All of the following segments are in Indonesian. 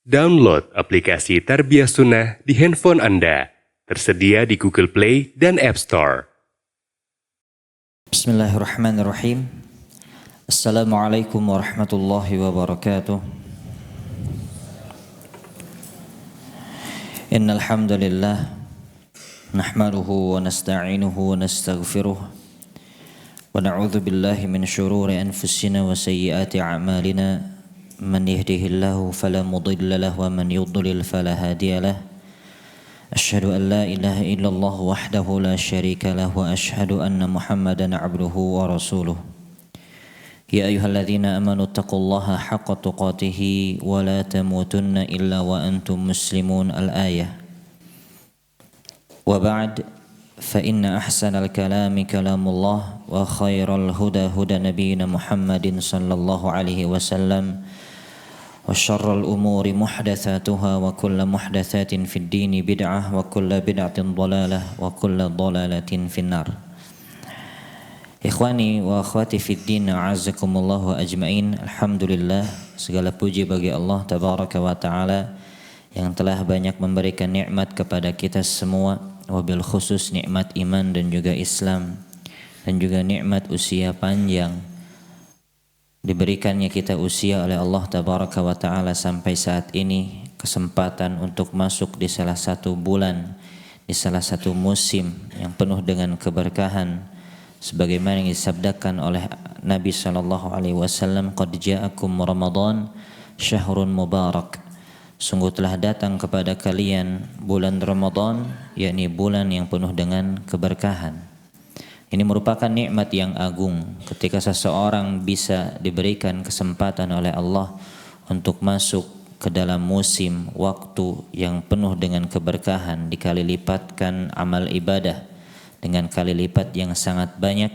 Download aplikasi Tarbiyah Sunnah di handphone Anda. Tersedia di Google Play dan App Store. Bismillahirrahmanirrahim. Assalamualaikum warahmatullahi wabarakatuh. Innal hamdalillah nahmaduhu wa nasta'inuhu wa nastaghfiruh wa na'udzu billahi min shururi anfusina wa sayyiati a'malina. Man yahdihillahu fala mudilla lahu wa man yudlil fala hadiya lahu. Asyhadu an la ilaha illallah wahdahu la syarika lahu wa asyhadu anna Muhammadan 'abduhu wa rasuluh. Ya ayyuhalladzina amanu taqullaha haqqa tuqatih wa la tamutunna illa wa antum muslimun. Al-ayah. Wa ba'd, fa inna ahsanal kalami kalamullah wa khairal huda huda nabiyyina Muhammadin sallallahu alaihi wasallam. Wa syarrul umuri muhdatsatuha wa kullu muhdatsatin fid dini bid'ah wa kullu bid'atin dhalalah wa kullu dhalalatin finnar. Ikhwani wa akhwati fid din, a'azzakumullah wa ajmain. Alhamdulillah, segala puji bagi Allah tabaraka wa taala yang telah banyak memberikan nikmat kepada kita semua, wabil khusus nikmat iman dan juga Islam, dan juga nikmat usia panjang. Diberikannya kita usia oleh Allah tabaraka wa ta'ala sampai saat ini, kesempatan untuk masuk di salah satu bulan, di salah satu musim yang penuh dengan keberkahan, sebagaimana yang disabdakan oleh Nabi SAW, qad ja'akum Ramadan syahrun mubarak. Sungguh telah datang kepada kalian bulan Ramadan, yakni bulan yang penuh dengan keberkahan. Ini merupakan nikmat yang agung ketika seseorang bisa diberikan kesempatan oleh Allah untuk masuk ke dalam musim waktu yang penuh dengan keberkahan, dikali lipatkan amal ibadah dengan kali lipat yang sangat banyak,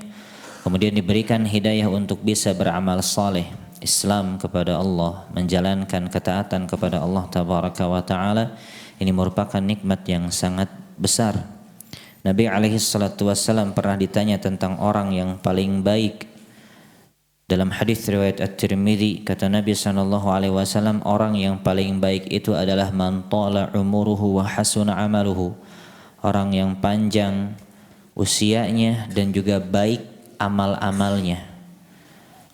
kemudian diberikan hidayah untuk bisa beramal saleh, Islam kepada Allah, menjalankan ketaatan kepada Allah tabaraka wa ta'ala. Ini merupakan nikmat yang sangat besar. Nabi SAW pernah ditanya tentang orang yang paling baik. Dalam hadis riwayat At-Tirmidzi, kata Nabi SAW, orang yang paling baik itu adalah man tala umuruhu wa hasuna amaluhu, orang yang panjang usianya dan juga baik amal-amalnya.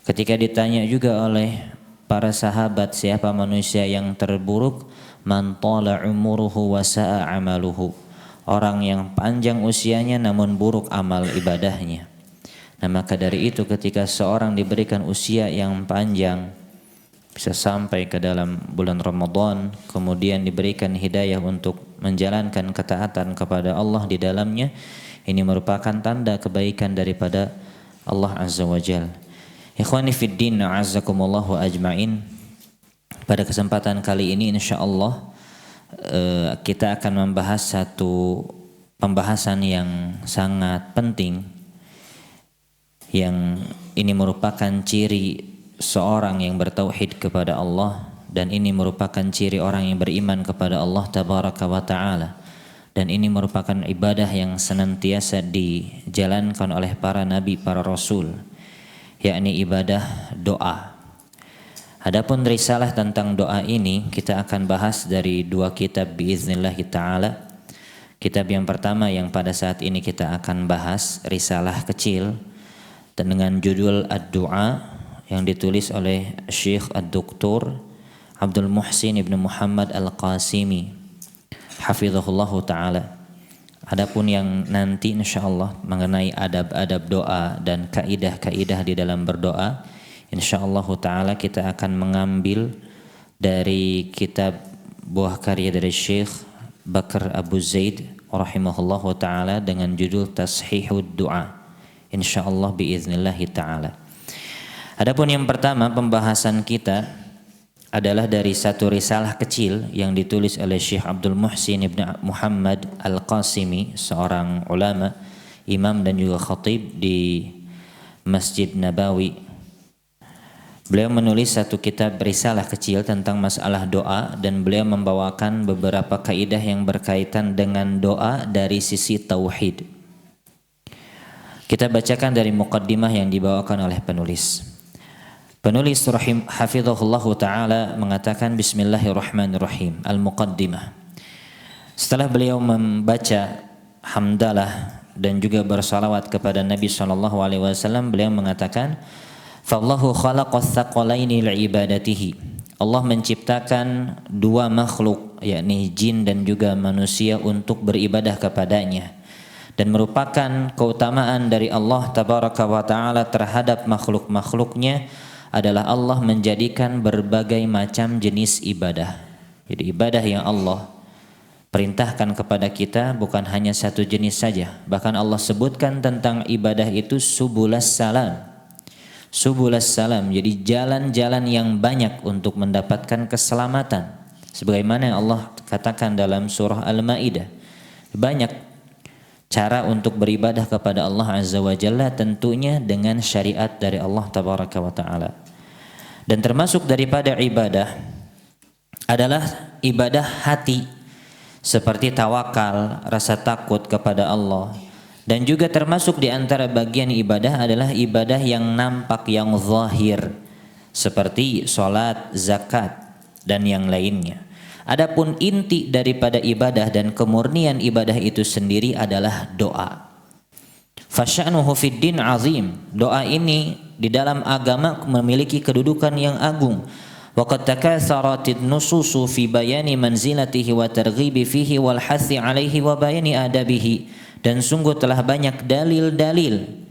Ketika ditanya juga oleh para sahabat, siapa manusia yang terburuk? Man tala umuruhu wa sa'a amaluhu, orang yang panjang usianya namun buruk amal ibadahnya. Nah, maka dari itu ketika seorang diberikan usia yang panjang, bisa sampai ke dalam bulan Ramadan, kemudian diberikan hidayah untuk menjalankan ketaatan kepada Allah di dalamnya, ini merupakan tanda kebaikan daripada Allah Azza wa Jal. Ikhwani fid din, a'azzakumullah wa ajmain. Pada kesempatan kali ini insyaallah kita akan membahas satu pembahasan yang sangat penting, yang ini merupakan ciri seorang yang bertauhid kepada Allah, dan ini merupakan ciri orang yang beriman kepada Allah tabaraka wa ta'ala, dan ini merupakan ibadah yang senantiasa dijalankan oleh para nabi, para rasul, yakni ibadah doa. Adapun risalah tentang doa ini kita akan bahas dari dua kitab biiznillah ta'ala. Kitab yang pertama yang pada saat ini kita akan bahas, risalah kecil dan dengan judul Ad-Du'a, yang ditulis oleh Syekh Ad-Doktor Abdul Muhsin ibn Muhammad Al-Qasimi hafizahullahu ta'ala. Adapun yang nanti insyaallah mengenai adab-adab doa dan kaidah-kaidah di dalam berdoa, insyaallah ta'ala kita akan mengambil dari kitab buah karya dari Syekh Bakar Abu Zaid rahimahullahu ta'ala dengan judul Tashihud Du'a, insyaallah biiznillahi ta'ala. Adapun yang pertama, pembahasan kita adalah dari satu risalah kecil yang ditulis oleh Syekh Abdul Muhsin ibn Muhammad Al-Qasimi, seorang ulama, imam dan juga khatib di Masjid Nabawi. Beliau menulis satu kitab risalah kecil tentang masalah doa, dan beliau membawakan beberapa kaidah yang berkaitan dengan doa dari sisi tauhid. Kita bacakan dari muqaddimah yang dibawakan oleh penulis. Penulis hafizahullah ta'ala mengatakan bismillahirrahmanirrahim, al-muqaddimah. Setelah beliau membaca hamdalah dan juga bersalawat kepada Nabi SAW, beliau mengatakan, Fallahu khalaqath thaqalaini li'ibadatihi. Allah menciptakan dua makhluk, yakni jin dan juga manusia, untuk beribadah kepadanya. Dan merupakan keutamaan dari Allah tabaraka wa ta'ala terhadap makhluk-makhluknya adalah Allah menjadikan berbagai macam jenis ibadah. Jadi ibadah yang Allah perintahkan kepada kita bukan hanya satu jenis saja. Bahkan Allah sebutkan tentang ibadah itu subulas salam. Subulas salam, jadi jalan-jalan yang banyak untuk mendapatkan keselamatan. Sebagaimana yang Allah katakan dalam surah Al-Maidah. Banyak cara untuk beribadah kepada Allah Azza wa Jalla, tentunya dengan syariat dari Allah Tabaraka wa Ta'ala. Dan termasuk daripada ibadah adalah ibadah hati, seperti tawakal, rasa takut kepada Allah. Dan juga termasuk di antara bagian ibadah adalah ibadah yang nampak, yang zahir, seperti sholat, zakat, dan yang lainnya. Adapun inti daripada ibadah dan kemurnian ibadah itu sendiri adalah doa. Fasya'nuhu fid din azim. Doa ini di dalam agama memiliki kedudukan yang agung. Wa qad takatsaratin nususu fi bayani manzilatihi wa targhibi fihi wal hathi alaihi wa bayani adabihi. Dan sungguh telah banyak dalil-dalil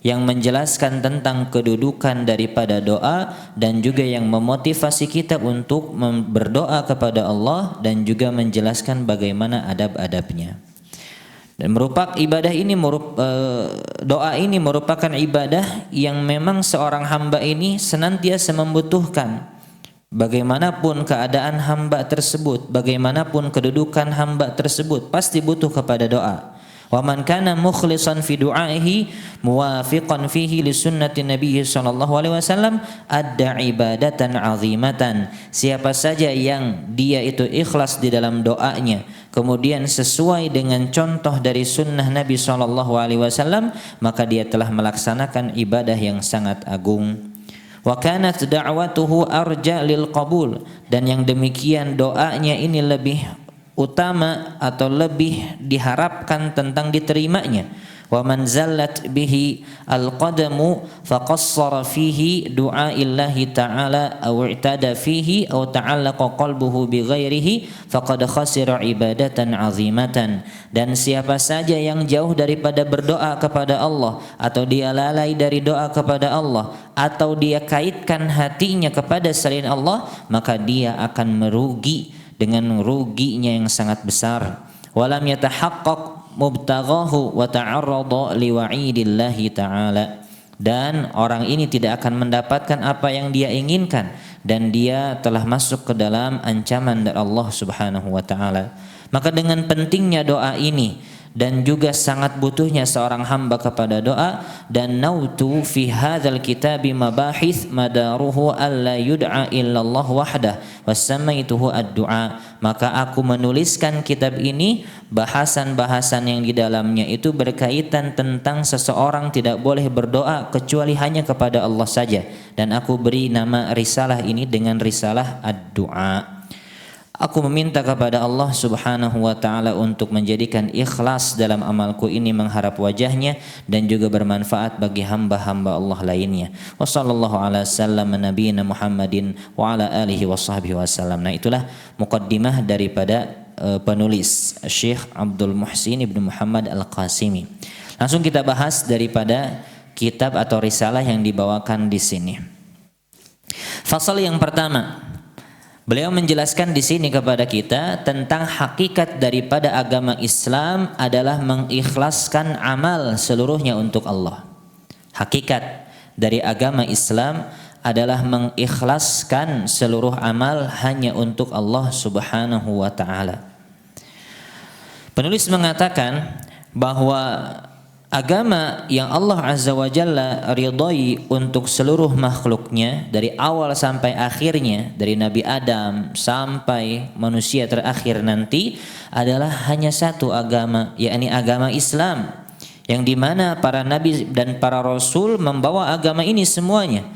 yang menjelaskan tentang kedudukan daripada doa dan juga yang memotivasi kita untuk berdoa kepada Allah dan juga menjelaskan bagaimana adab-adabnya. Dan merupakan ibadah ini doa ini merupakan ibadah yang memang seorang hamba ini senantiasa membutuhkan. Bagaimanapun keadaan hamba tersebut, bagaimanapun kedudukan hamba tersebut, pasti butuh kepada doa. Wa man kana mukhlishan fi du'aihi muwafiqan fihi li sunnati Nabi sallallahu alaihi wasallam adda ibadatan azimatan. Siapa saja yang dia itu ikhlas di dalam doanya, kemudian sesuai dengan contoh dari sunnah Nabi sallallahu alaihi wasallam, maka dia telah melaksanakan ibadah yang sangat agung. Wa kanat da'watuhu arja lil qabul, dan yang demikian doanya ini lebih utama atau lebih diharapkan tentang diterimanya. Wa man zallat bihi al-qadamu faqassara fihi du'a illahi ta'ala aw i'tada fihi aw ta'allaqa qalbuhu bi ghairihi faqad khasira ibadatan azimatan. Dan siapa saja yang jauh daripada berdoa kepada Allah, atau dia lalai dari doa kepada Allah, atau dia kaitkan hatinya kepada selain Allah, maka dia akan merugi dengan ruginya yang sangat besar. Walam yatahaqqaq mubtaghahu wa ta'arrada liwa'idillahi ta'ala. Dan orang ini tidak akan mendapatkan apa yang dia inginkan, dan dia telah masuk ke dalam ancaman dari Allah Subhanahu wa ta'ala. Maka dengan pentingnya doa ini dan juga sangat butuhnya seorang hamba kepada doa, dan nautu fi hadzal kitabi mabahith madaruhu alla yud'a illallah wahdah wasamaituhu ad-du'a. Maka aku menuliskan kitab ini, bahasan-bahasan yang di dalamnya itu berkaitan tentang seseorang tidak boleh berdoa kecuali hanya kepada Allah saja, dan aku beri nama risalah ini dengan risalah ad-du'a. Aku meminta kepada Allah Subhanahu wa ta'ala untuk menjadikan ikhlas dalam amalku ini mengharap wajahnya, dan juga bermanfaat bagi hamba-hamba Allah lainnya. Wa sallallahu ala sallam nabiyina Muhammadin wa ala alihi wa sahbihi wasallam. Nah, itulah muqaddimah daripada penulis Syekh Abdul Muhsin Ibnu Muhammad Al-Qasimi. Langsung kita bahas daripada kitab atau risalah yang dibawakan di sini. Fasal yang pertama, beliau menjelaskan di sini kepada kita tentang hakikat daripada agama Islam adalah mengikhlaskan amal seluruhnya untuk Allah. Hakikat dari agama Islam adalah mengikhlaskan seluruh amal hanya untuk Allah Subhanahu wa ta'ala. Penulis mengatakan bahwa agama yang Allah Azza wa Jalla ridhai untuk seluruh makhluknya dari awal sampai akhirnya, dari Nabi Adam sampai manusia terakhir nanti, adalah hanya satu agama, yakni agama Islam, yang dimana para nabi dan para rasul membawa agama ini semuanya.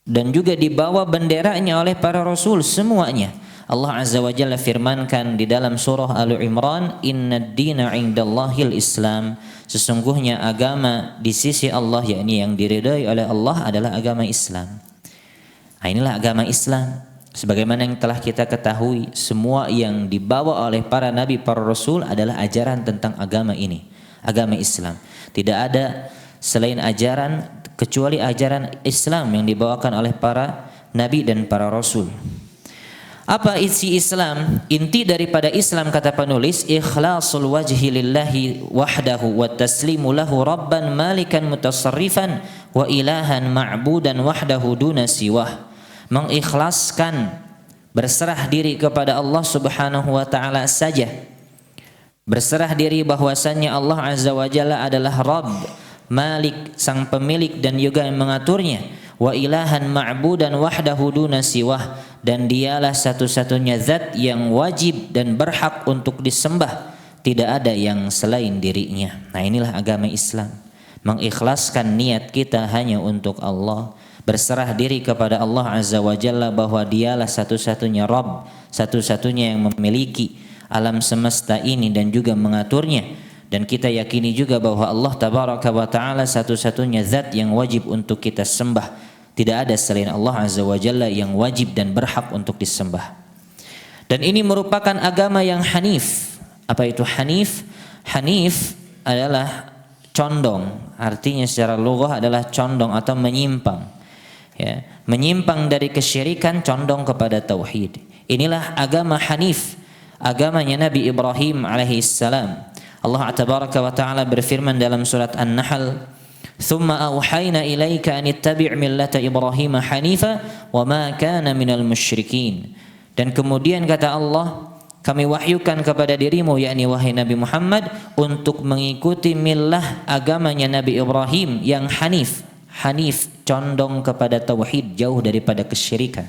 dan juga dibawa benderanya oleh para rasul semuanya. Allah Azza wa Jalla firmankan di dalam surah Al-Imran, "Innad dina 'indallahil Islam." Sesungguhnya agama di sisi Allah, yakni yang diridhai oleh Allah, adalah agama Islam. Nah, inilah agama Islam. Sebagaimana yang telah kita ketahui, semua yang dibawa oleh para nabi, para rasul adalah ajaran tentang agama ini, agama Islam. Tidak ada selain ajaran kecuali ajaran Islam yang dibawakan oleh para nabi dan para rasul. Apa isi Islam? Inti daripada Islam, kata penulis, ikhlasul wajhi lillahi wahdahu wa taslimu lahu rabban malikan mutasarrifan wa ilahan ma'budan wahdahu duna siwah. Mengikhlaskan, berserah diri kepada Allah Subhanahu wa taala saja. Berserah diri bahwasannya Allah Azza wa Jalla adalah Rabb, Malik, sang pemilik dan juga yang mengaturnya, wa ilahan ma'budan wahdahu duna siwah, dan dialah satu-satunya zat yang wajib dan berhak untuk disembah, tidak ada yang selain dirinya. Nah, inilah agama Islam. Mengikhlaskan niat kita hanya untuk Allah, berserah diri kepada Allah Azza wa Jalla bahwa dialah satu-satunya Rabb, satu-satunya yang memiliki alam semesta ini dan juga mengaturnya. Dan kita yakini juga bahwa Allah Tabaraka wa Ta'ala satu-satunya zat yang wajib untuk kita sembah. Tidak ada selain Allah Azza wa Jalla yang wajib dan berhak untuk disembah. Dan ini merupakan agama yang hanif. Apa itu hanif? Hanif adalah condong. Artinya secara lughah adalah condong atau menyimpang. Ya, menyimpang dari kesyirikan, condong kepada tauhid. Inilah agama hanif, agamanya Nabi Ibrahim alaihissalam. Allah Tabaraka wa Ta'ala berfirman dalam surat An-Nahl, "Thumma awhayna ilaika an ittabi' millata Ibrahim hanifa wa ma kana minal musyrikin." Dan kemudian kata Allah, kami wahyukan kepada dirimu, yakni wahai Nabi Muhammad, untuk mengikuti millah agamanya Nabi Ibrahim yang hanif. Hanif, condong kepada tauhid, jauh daripada kesyirikan.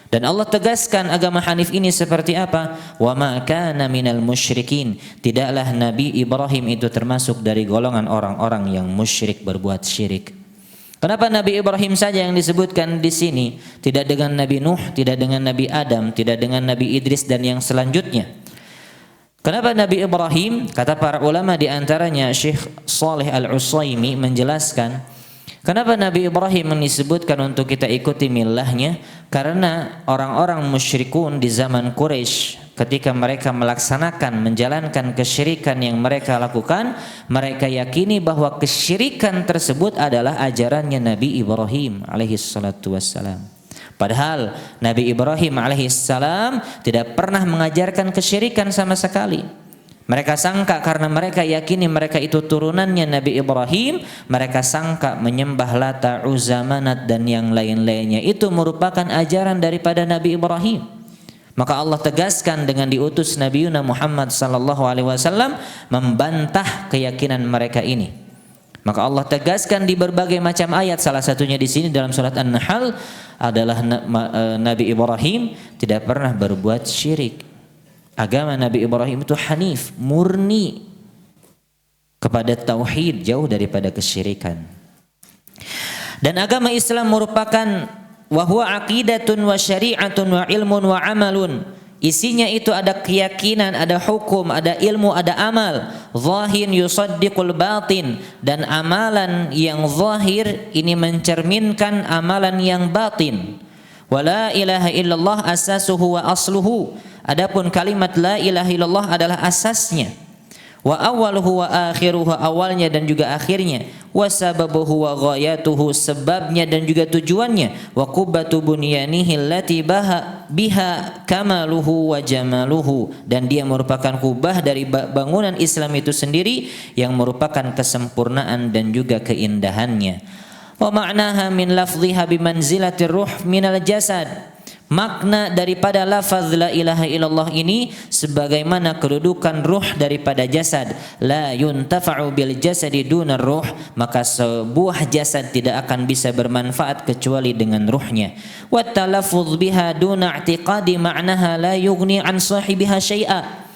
Dan Allah tegaskan agama hanif ini seperti apa? Wa ma kana minal musyrikin. Tidaklah Nabi Ibrahim itu termasuk dari golongan orang-orang yang musyrik, berbuat syirik. Kenapa Nabi Ibrahim saja yang disebutkan di sini? Tidak dengan Nabi Nuh, tidak dengan Nabi Adam, tidak dengan Nabi Idris dan yang selanjutnya. Kenapa Nabi Ibrahim? Kata para ulama, di antaranya Syekh Shalih Al-Utsaimin menjelaskan, kenapa Nabi Ibrahim disebutkan untuk kita ikuti millahnya? Karena orang-orang musyrikun di zaman Quraisy, ketika mereka melaksanakan, menjalankan kesyirikan yang mereka lakukan, mereka yakini bahwa kesyirikan tersebut adalah ajarannya Nabi Ibrahim alaihissalatu wassalam. Padahal Nabi Ibrahim alaihissalam tidak pernah mengajarkan kesyirikan sama sekali. Mereka sangka karena mereka yakini mereka itu turunannya Nabi Ibrahim, mereka sangka menyembah Lata, Uzza, Manat dan yang lain-lainnya itu merupakan ajaran daripada Nabi Ibrahim. Maka Allah tegaskan dengan diutus Nabi Muhammad sallallahu alaihi wasallam membantah keyakinan mereka ini. Maka Allah tegaskan di berbagai macam ayat, salah satunya di sini dalam surat An-Nahl adalah Nabi Ibrahim tidak pernah berbuat syirik. Agama Nabi Ibrahim itu hanif, murni kepada tauhid, jauh daripada kesyirikan. Dan agama Islam merupakan wa huwa aqidatun wa syari'atun wa ilmun wa amalun. Isinya itu ada keyakinan, ada hukum, ada ilmu, ada amal. Zahir yusaddiqul batin, dan amalan yang zahir ini mencerminkan amalan yang batin. Wa la ilaha illallah asasuhu wa asluhu. Adapun kalimat la ilaha illallah adalah asasnya. Wa awwaluhu wa akhiruhu, awalnya dan juga akhirnya. Wa sababuhu wa ghayatuhu, sebabnya dan juga tujuannya. Wa qubbatu bunyanihi allati biha kamaluhu wa jamaluhu, dan dia merupakan kubah dari bangunan Islam itu sendiri yang merupakan kesempurnaan dan juga keindahannya. Wa ma'naha min lafdhiha bimanzilatir ruh minal jasad. Makna daripada lafaz la ilaha illallah ini sebagaimana kedudukan ruh daripada jasad. La yuntafa'u bil jasadi dunar ruh, maka sebuah jasad tidak akan bisa bermanfaat kecuali dengan ruhnya. Wa talaffuz biha duna i'tiqadi ma'naha la yughni an sahibiha syai'a.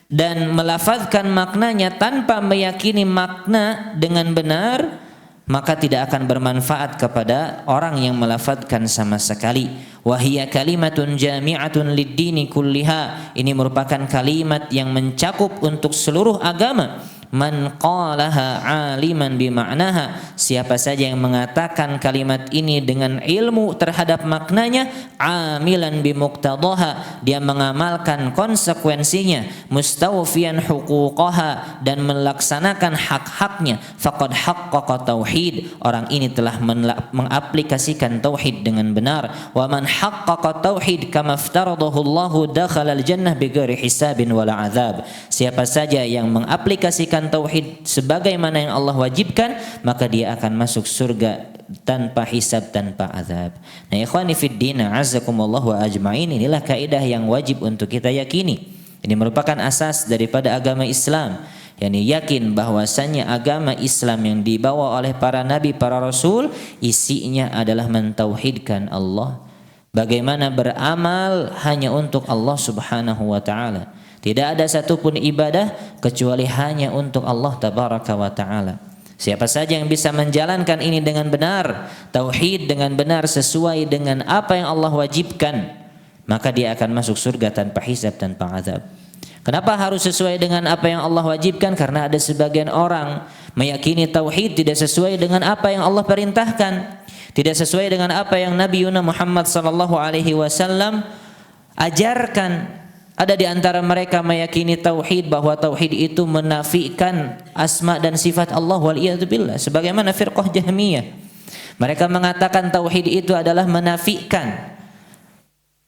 Dan melafazkan maknanya tanpa meyakini makna dengan benar, maka tidak akan bermanfaat kepada orang yang melafadzkan sama sekali. Wa hiya kalimatun jami'atun lid-dini kulliha. Ini merupakan kalimat yang mencakup untuk seluruh agama. Man qalaha aliman bima'naha, siapa saja yang mengatakan kalimat ini dengan ilmu terhadap maknanya, amilan bimuqtadaha, dia mengamalkan konsekuensinya, mustawfiyan huquqaha, dan melaksanakan hak-haknya, faqad haqqaqa tauhid, orang ini telah mengaplikasikan tauhid dengan benar. Wa man haqqaqa tauhid kama aftaradahu Allahu dakhala al-jannah bighairi hisabin wala azab, siapa saja yang mengaplikasikan tauhid sebagaimana yang Allah wajibkan, maka dia akan masuk surga tanpa hisab, tanpa azab. Nah, ikhwani fid din, azzakumullah wa ajmain, inilah kaidah yang wajib untuk kita yakini. Ini merupakan asas daripada agama Islam. Yani yakin bahwasannya agama Islam yang dibawa oleh para nabi, para rasul, isinya adalah mentauhidkan Allah. Bagaimana beramal hanya untuk Allah Subhanahu wa taala. Tidak ada satupun ibadah kecuali hanya untuk Allah tabaraka wa ta'ala. Siapa saja yang bisa menjalankan ini dengan benar, tauhid dengan benar sesuai dengan apa yang Allah wajibkan, maka dia akan masuk surga tanpa hisab, tanpa azab. Kenapa harus sesuai dengan apa yang Allah wajibkan? Karena ada sebagian orang meyakini tauhid tidak sesuai dengan apa yang Allah perintahkan, tidak sesuai dengan apa yang Nabi Muhammad sallallahu alaihi wasallam ajarkan. Ada di antara mereka meyakini tauhid, bahwa tauhid itu menafikan asma dan sifat Allah, wal iyad billah, sebagaimana firqah Jahmiyah. Mereka mengatakan tauhid itu adalah menafikan,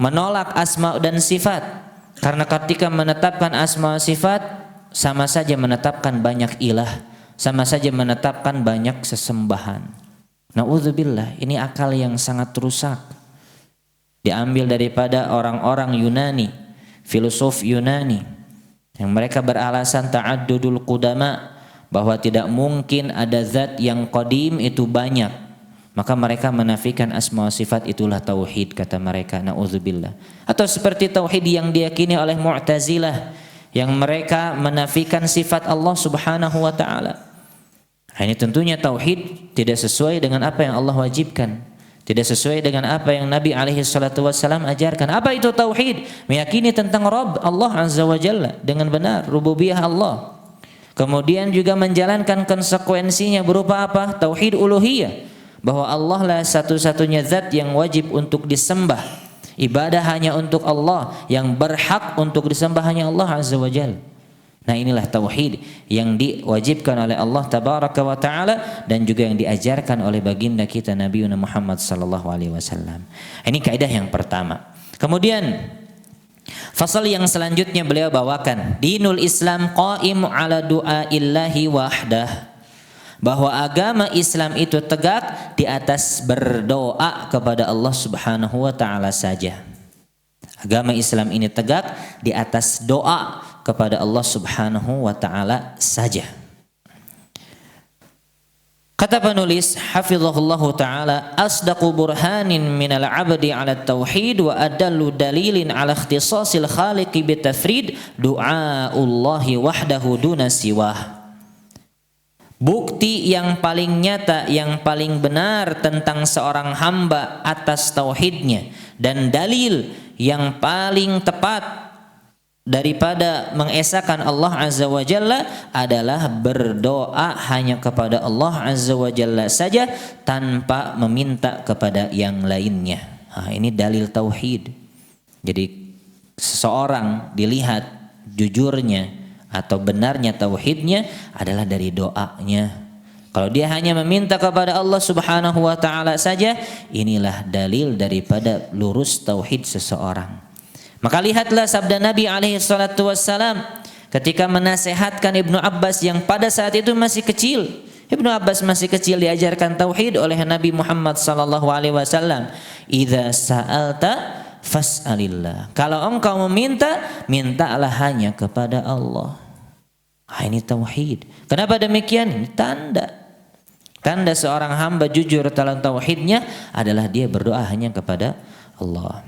menolak asma dan sifat, karena ketika menetapkan asma sifat sama saja menetapkan banyak ilah, sama saja menetapkan banyak sesembahan. Na'udzubillah, ini akal yang sangat rusak, diambil daripada orang-orang Yunani, filosof Yunani, yang mereka beralasan ta'addudul qudama, bahwa tidak mungkin ada zat yang qadim itu banyak, maka mereka menafikan asma wa sifat, itulah tauhid kata mereka. Na'udzubillah. Atau seperti tauhid yang diyakini oleh Mu'tazilah, yang mereka menafikan sifat Allah Subhanahu wa taala. Ini tentunya tauhid tidak sesuai dengan apa yang Allah wajibkan, tidak sesuai dengan apa yang Nabi alaihi salatu wassalam ajarkan. Apa itu tauhid? Meyakini tentang Rabb Allah azza wa jalla dengan benar, rububiyah Allah. Kemudian juga menjalankan konsekuensinya berupa apa? Tauhid uluhiyah, bahwa Allah lah satu-satunya zat yang wajib untuk disembah. Ibadah hanya untuk Allah, yang berhak untuk disembah hanya Allah azza wa jalla. Nah, inilah tauhid yang diwajibkan oleh Allah tabaraka wa taala, dan juga yang diajarkan oleh baginda kita Nabi Muhammad sallallahu alaihi wasallam. Ini kaidah yang pertama. Kemudian fasal yang selanjutnya beliau bawakan, dinul Islam qaimu ala du'aillahi wahdah, bahwa agama Islam itu tegak di atas berdoa kepada Allah Subhanahu wa taala saja. Agama Islam ini tegak di atas doa kepada Allah Subhanahu wa taala saja. Kata penulis hafizahullahu taala, asdaqu burhanin minal 'abdi 'ala tauhid wa adallu dalilin 'ala ikhtisasil khaliqi bitafrid du'aullahi wahdahu duna siwah. Bukti yang paling nyata, yang paling benar tentang seorang hamba atas tauhidnya, dan dalil yang paling tepat daripada mengesahkan Allah azza wa jalla adalah berdoa hanya kepada Allah azza wa jalla saja, tanpa meminta kepada yang lainnya. Ini dalil tauhid. Jadi seseorang dilihat jujurnya atau benarnya tauhidnya adalah dari doanya. Kalau dia hanya meminta kepada Allah Subhanahu wa taala saja, inilah dalil daripada lurus tauhid seseorang. Maka lihatlah sabda Nabi alaihi salatu wassalam ketika menasehatkan Ibnu Abbas yang pada saat itu masih kecil. Ibnu Abbas masih kecil, diajarkan tauhid oleh Nabi Muhammad sallallahu alaihi wasallam. Idza sa'alta fas'alillah. Kalau engkau meminta, mintalah hanya kepada Allah. Ini tauhid. Kenapa demikian? Ini tanda. Tanda seorang hamba jujur dalam tauhidnya adalah dia berdoa hanya kepada Allah.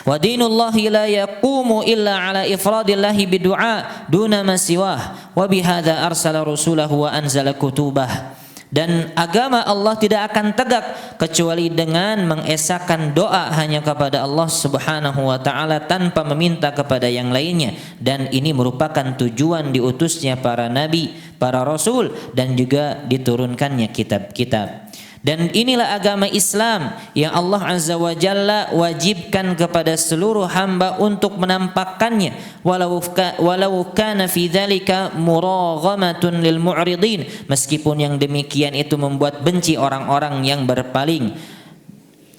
Wa dinullahi la yaqumu illa ala ifradillahi bidu'a duna ma siwah wa bihadza arsala rasulahu wa anzala kutubah. Dan agama Allah tidak akan tegak kecuali dengan mengesahkan doa hanya kepada Allah Subhanahu wa taala tanpa meminta kepada yang lainnya. Dan ini merupakan tujuan diutusnya para nabi, para rasul, dan juga diturunkannya kitab-kitab. Dan inilah agama Islam yang Allah Azza wa Jalla wajibkan kepada seluruh hamba untuk menampakkannya, walau kana fi dzalika muraghamatun lil mu'ridin, meskipun yang demikian itu membuat benci orang-orang yang berpaling.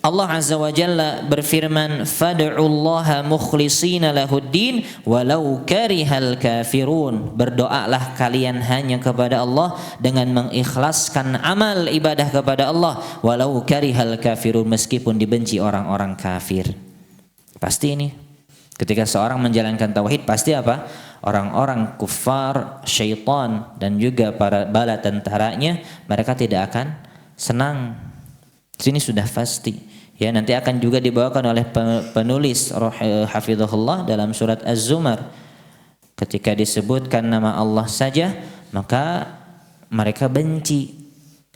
Allah Azza wa Jalla berfirman, fad'ullaha mukhlishina lahuddin walau karihal kafirun. Berdoalah kalian hanya kepada Allah dengan mengikhlaskan amal ibadah kepada Allah walau karihal kafirun, meskipun dibenci orang-orang kafir. Pasti ini ketika seorang menjalankan tauhid pasti apa? Orang-orang kufar, syaitan, dan juga para bala tentaranya, mereka tidak akan senang. Sini sudah pasti. Ya, nanti akan juga dibawakan oleh penulis hafizahullah dalam surat Az-Zumar. Ketika disebutkan nama Allah saja, maka mereka benci.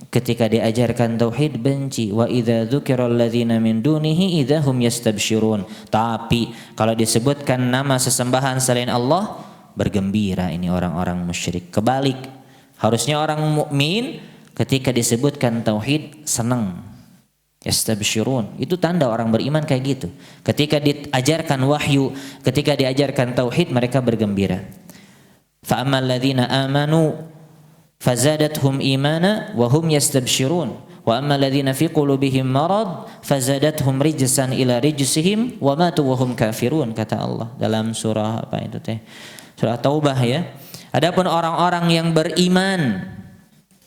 Ketika diajarkan tauhid benci. Wa idza dzukiral ladzina min dunihi idza hum yastabsyirun. Tapi kalau disebutkan nama sesembahan selain Allah, bergembira ini orang-orang musyrik. Kebalik. Harusnya orang mukmin ketika disebutkan tauhid senang. Yastabsyirun, itu tanda orang beriman kayak gitu. Ketika diajarkan wahyu, ketika diajarkan tauhid, mereka bergembira. Fa ammal ladzina amanu fazadathum imana wa hum yastabsyirun wa ammal ladzina fi qulubihim marad fazadathum rijsan ila rijsihim wa matu wa hum kafirun, kata Allah dalam surah apa itu teh? Surah Taubah ya. Adapun orang-orang yang beriman,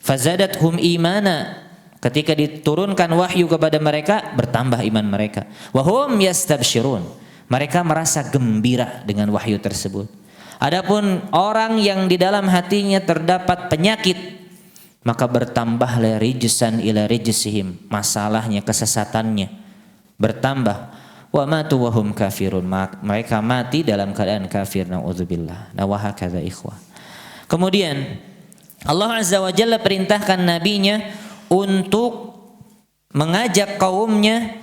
fazadathum imana, ketika diturunkan wahyu kepada mereka, bertambah iman mereka. Wahum yastabsyirun, mereka merasa gembira dengan wahyu tersebut. Adapun orang yang di dalam hatinya terdapat penyakit, maka bertambahlah rijsan ila rijsihim, masalahnya, kesesatannya bertambah. Wa matu wahum kafirun, mereka mati dalam keadaan kafir. Nauzubillah. Nah, wa hakadza ikhwah. Kemudian Allah Azza wa Jalla perintahkan nabinya untuk mengajak kaumnya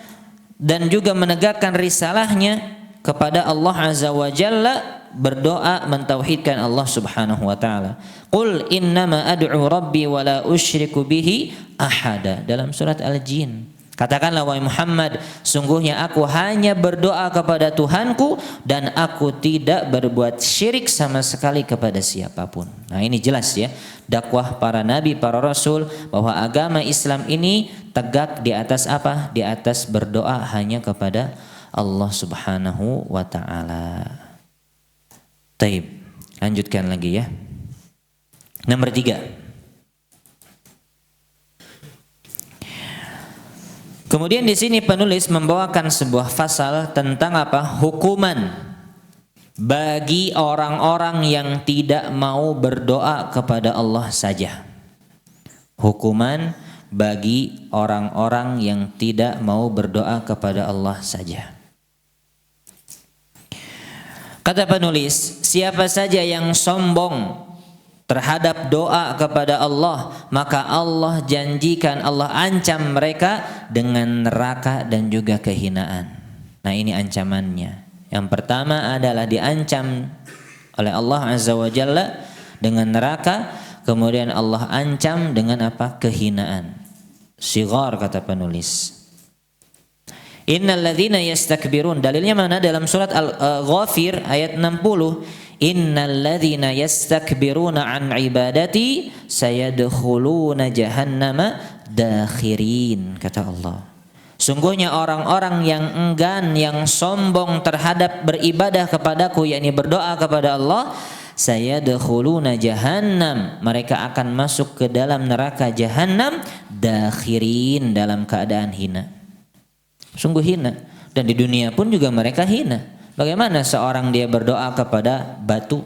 dan juga menegakkan risalahnya kepada Allah Azza wa Jalla, berdoa mentauhidkan Allah Subhanahu wa taala. Qul innama ad'u rabbi wa la usyriku bihi ahada, dalam surat Al-Jin. Katakanlah wahai Muhammad, sungguhnya aku hanya berdoa kepada Tuhanku dan aku tidak berbuat syirik sama sekali kepada siapapun. Nah, ini jelas ya, dakwah para nabi, para rasul, bahwa agama Islam ini tegak di atas apa? Di atas berdoa hanya kepada Allah Subhanahu wa taala. Taib. Lanjutkan lagi ya. Nomor 3. Kemudian di sini penulis membawakan sebuah pasal tentang apa? Hukuman bagi orang-orang yang tidak mau berdoa kepada Allah saja. Hukuman bagi orang-orang yang tidak mau berdoa kepada Allah saja. Kata penulis, siapa saja yang sombong terhadap doa kepada Allah, maka Allah janjikan, Allah ancam mereka dengan neraka dan juga kehinaan. Nah, ini ancamannya. Yang pertama adalah diancam oleh Allah Azza wa Jalla dengan neraka, kemudian Allah ancam dengan apa? Kehinaan. Sighar, kata penulis. Innal ladzina yastakbirun, dalilnya mana? Dalam surat Al-Ghafir ayat 60. Innal ladzina yastakbiruna an ibadati sayadkhuluna jahannama dakhirin, kata Allah. Sungguhnya orang-orang yang enggan, yang sombong terhadap beribadah kepadaku, yakni berdoa kepada Allah, sayadkhuluna jahannam, mereka akan masuk ke dalam neraka jahannam dakhirin, dalam keadaan hina. Sungguh hina, dan di dunia pun juga mereka hina. Bagaimana seorang dia berdoa kepada batu?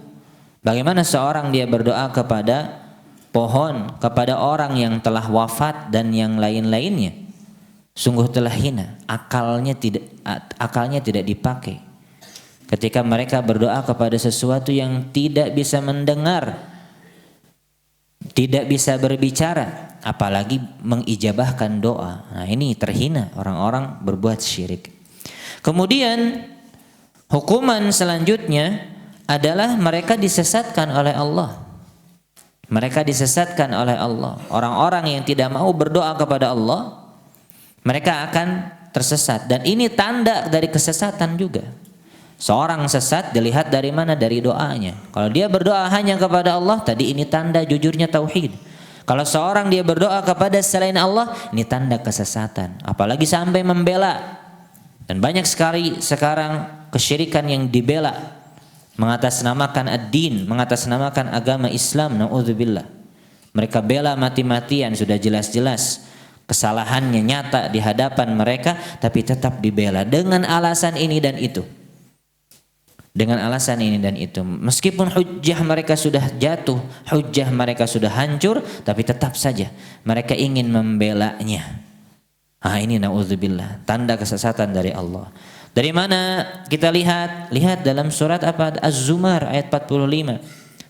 Bagaimana seorang dia berdoa kepada pohon, kepada orang yang telah wafat dan yang lain-lainnya? Sungguh telah hina. Akalnya tidak dipakai. Ketika mereka berdoa kepada sesuatu yang tidak bisa mendengar, tidak bisa berbicara, apalagi mengijabahkan doa. Nah, ini terhina orang-orang berbuat syirik. Kemudian hukuman selanjutnya adalah mereka disesatkan oleh Allah. Mereka disesatkan oleh Allah. Orang-orang yang tidak mau berdoa kepada Allah, mereka akan tersesat. Dan ini tanda dari kesesatan juga. Seorang sesat dilihat dari mana? Dari doanya. Kalau dia berdoa hanya kepada Allah, tadi ini tanda jujurnya tauhid. Kalau seorang dia berdoa kepada selain Allah, ini tanda kesesatan. Apalagi sampai membela. Dan banyak sekali sekarang kesyirikan yang dibela, mengatasnamakan ad-din, mengatasnamakan agama Islam, na'udzubillah. Mereka bela mati-matian, sudah jelas-jelas kesalahannya nyata di hadapan mereka, tapi tetap dibela dengan alasan ini dan itu. Dengan alasan ini dan itu. Meskipun hujjah mereka sudah jatuh, hujjah mereka sudah hancur, tapi tetap saja mereka ingin membelanya. Ini na'udzubillah, tanda kesesatan dari Allah. Dari mana kita lihat? Lihat dalam surat apa? Az-Zumar ayat 45.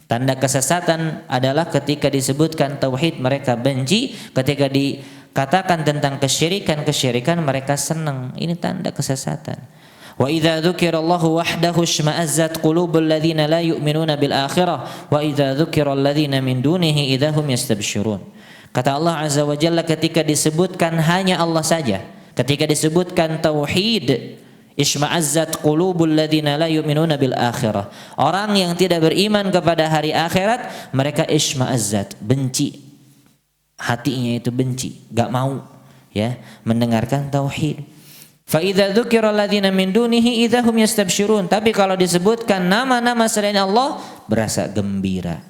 Tanda kesesatan adalah ketika disebutkan tauhid mereka benci, ketika dikatakan tentang kesyirikan mereka senang. Ini tanda kesesatan. Wa idza dzukirallahu wahdahu ishma'azzat qulubul ladzina la yu'minuna bil akhirah wa idza dzukiral ladzina min dunihi idzahum yastabsyirun. Kata Allah Azza wa Jalla, ketika disebutkan hanya Allah saja, ketika disebutkan tauhid, ishma'azzat qulubul ladzina la yu'minuna bil akhirah. Orang yang tidak beriman kepada hari akhirat, mereka ishma'azzat, benci. Hatinya itu benci, enggak mau ya mendengarkan tauhid. Fa idza dzukira alladzina min dunihi idzahum yastabsyirun. Tapi kalau disebutkan nama-nama selain Allah, berasa gembira.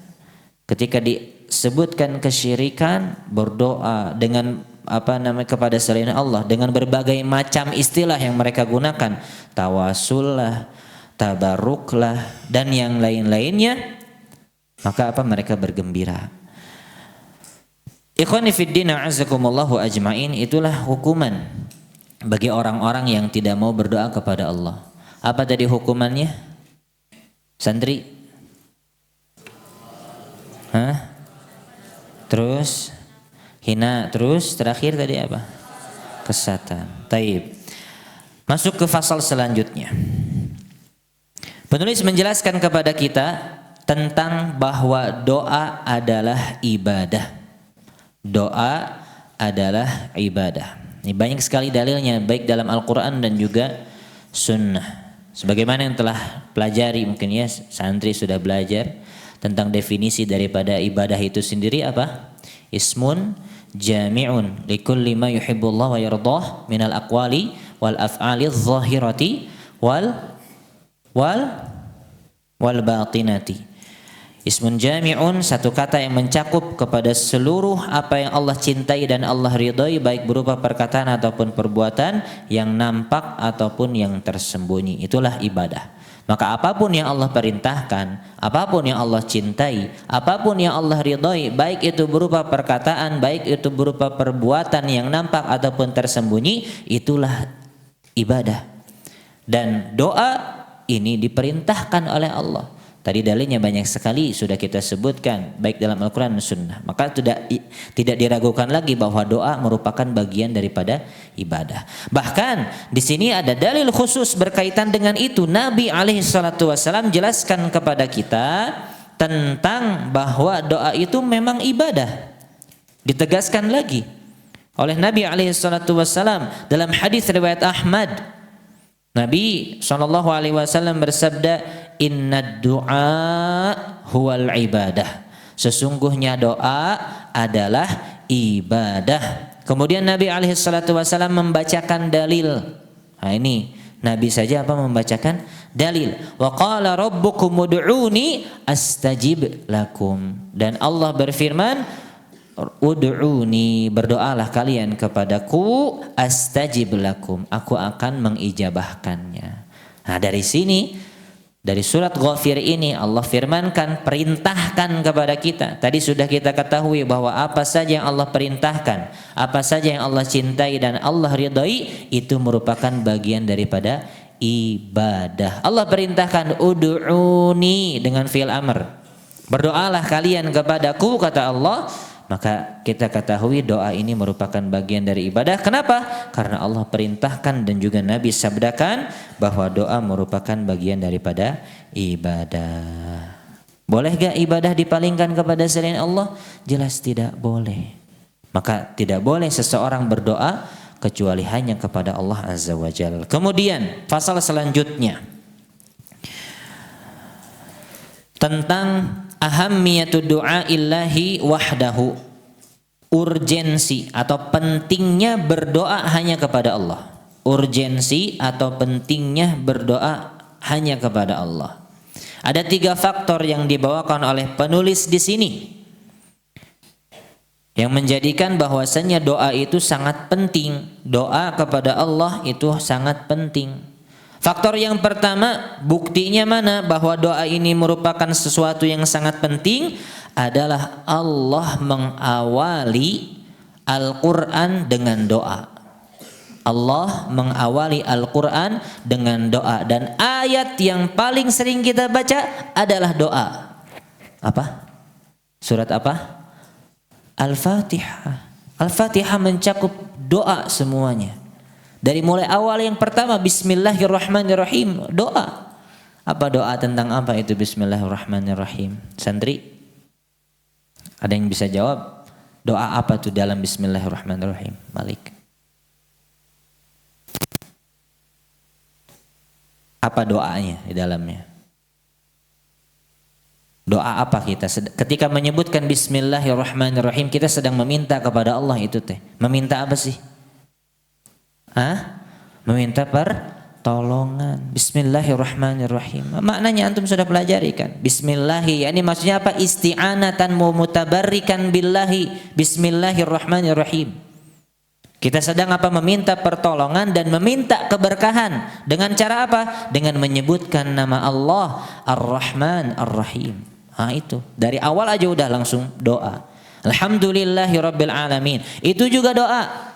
Ketika disebutkan kesyirikan, berdoa dengan kepada selain Allah dengan berbagai macam istilah yang mereka gunakan, tawasullah, tabaruklah dan yang lain-lainnya, maka mereka bergembira. Ikhwani fid din a'azzakumullahu ajmain, itulah hukuman bagi orang-orang yang tidak mau berdoa kepada Allah. Apa tadi hukumannya? Santri? Terus hina, terus terakhir tadi apa? Kesesatan. Taib. Masuk ke fasal selanjutnya. Penulis menjelaskan kepada kita tentang bahwa doa adalah ibadah. Doa adalah ibadah. Ini banyak sekali dalilnya, baik dalam Al-Quran dan juga Sunnah. Sebagaimana yang telah pelajari, mungkin ya santri sudah belajar tentang definisi daripada ibadah itu sendiri apa? Ismun jami'un likulli ma yuhibbullah wa yardah minal aqwali wal af'ali adh-dhahirati wal batinati. Ismun jami'un, satu kata yang mencakup kepada seluruh apa yang Allah cintai dan Allah ridhai, baik berupa perkataan ataupun perbuatan yang nampak ataupun yang tersembunyi. Itulah ibadah. Maka apapun yang Allah perintahkan, apapun yang Allah cintai, apapun yang Allah ridhai, baik itu berupa perkataan, baik itu berupa perbuatan yang nampak ataupun tersembunyi, itulah ibadah. Dan doa ini diperintahkan oleh Allah. Tadi dalilnya banyak sekali sudah kita sebutkan, baik dalam Al-Quran dan Sunnah. Maka tidak diragukan lagi bahwa doa merupakan bagian daripada ibadah. Bahkan di sini ada dalil khusus berkaitan dengan itu. Nabi SAW jelaskan kepada kita tentang bahwa doa itu memang ibadah. Ditegaskan lagi oleh Nabi SAW dalam hadis riwayat Ahmad. Nabi SAW bersabda, Inna du'a huwal ibadah. Sesungguhnya doa adalah ibadah. Kemudian Nabi SAW membacakan dalil. Nah ini Nabi saja membacakan dalil. Wa qala rabbukum ud'uni astajib lakum. Dan Allah berfirman, ud'uni, berdoalah kalian kepadaku, astajib lakum, aku akan mengijabahkannya. Nah dari sini, dari surat Ghafir ini Allah firmankan, perintahkan kepada kita. Tadi sudah kita ketahui bahwa apa saja yang Allah perintahkan, apa saja yang Allah cintai dan Allah ridhai, itu merupakan bagian daripada ibadah. Allah perintahkan ud'uni dengan fi'il amr. Berdoalah kalian kepadaku, kata Allah. maka kita ketahui doa ini merupakan bagian dari ibadah. Kenapa? Karena Allah perintahkan dan juga Nabi sabdakan bahwa doa merupakan bagian daripada ibadah. Boleh gak ibadah dipalingkan kepada selain Allah? Jelas tidak boleh. Maka tidak boleh seseorang berdoa kecuali hanya kepada Allah Azza wa Jalla. Kemudian pasal selanjutnya tentang ahammiyatud du'a illahi wahdahu, urgensi atau pentingnya berdoa hanya kepada Allah. Urgensi atau pentingnya berdoa hanya kepada Allah. Ada 3 faktor yang dibawakan oleh penulis di sini yang menjadikan bahwasannya doa itu sangat penting. Doa kepada Allah itu sangat penting. Faktor yang pertama, buktinya mana bahwa doa ini merupakan sesuatu yang sangat penting adalah Allah mengawali Al-Quran dengan doa. Allah mengawali Al-Quran dengan doa. Dan ayat yang paling sering kita baca adalah doa. Apa? Surat apa? Al-Fatihah. Al-Fatihah mencakup doa semuanya. Dari mulai awal yang pertama Bismillahirrahmanirrahim, doa. Apa doa tentang apa itu Bismillahirrahmanirrahim? Santri? Ada yang bisa jawab? Doa apa itu dalam Bismillahirrahmanirrahim? Malik. Apa doanya di dalamnya? Doa apa kita? Ketika menyebutkan Bismillahirrahmanirrahim, kita sedang meminta kepada Allah itu teh. Meminta apa sih? Meminta pertolongan. Bismillahirrahmanirrahim. Maknanya antum sudah pelajari kan? Bismillahi, ini maksudnya apa? Isti'anatan mutabarrikan billahi. Bismillahirrahmanirrahim. Kita sedang apa? Meminta pertolongan dan meminta keberkahan. Dengan cara apa? Dengan menyebutkan nama Allah Ar-Rahman Ar-Rahim. Itu. Dari awal aja udah langsung doa. Alhamdulillahirabbil alamin. Itu juga doa.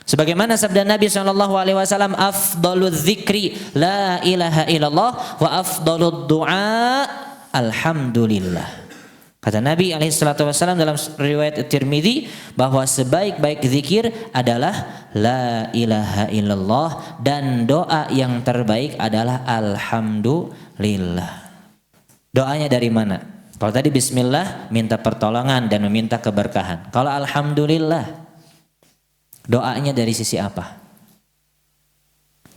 Sebagaimana sabda Nabi SAW, afdaludz dzikri la ilaha illallah wa afdalud du'a alhamdulillah. Kata Nabi SAW dalam riwayat Tirmidzi bahwa sebaik-baik zikir adalah la ilaha illallah dan doa yang terbaik adalah alhamdulillah. Doanya dari mana? Kalau tadi bismillah minta pertolongan dan meminta keberkahan. Kalau alhamdulillah doanya dari sisi apa?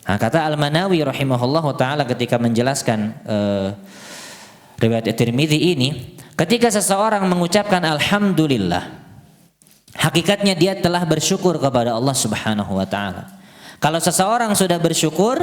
Kata Al-Manawi rahimahullahu ta'ala ketika menjelaskan riwayat Tirmidzi ini, ketika seseorang mengucapkan alhamdulillah, hakikatnya dia telah bersyukur kepada Allah Subhanahu wa ta'ala. Kalau seseorang sudah bersyukur,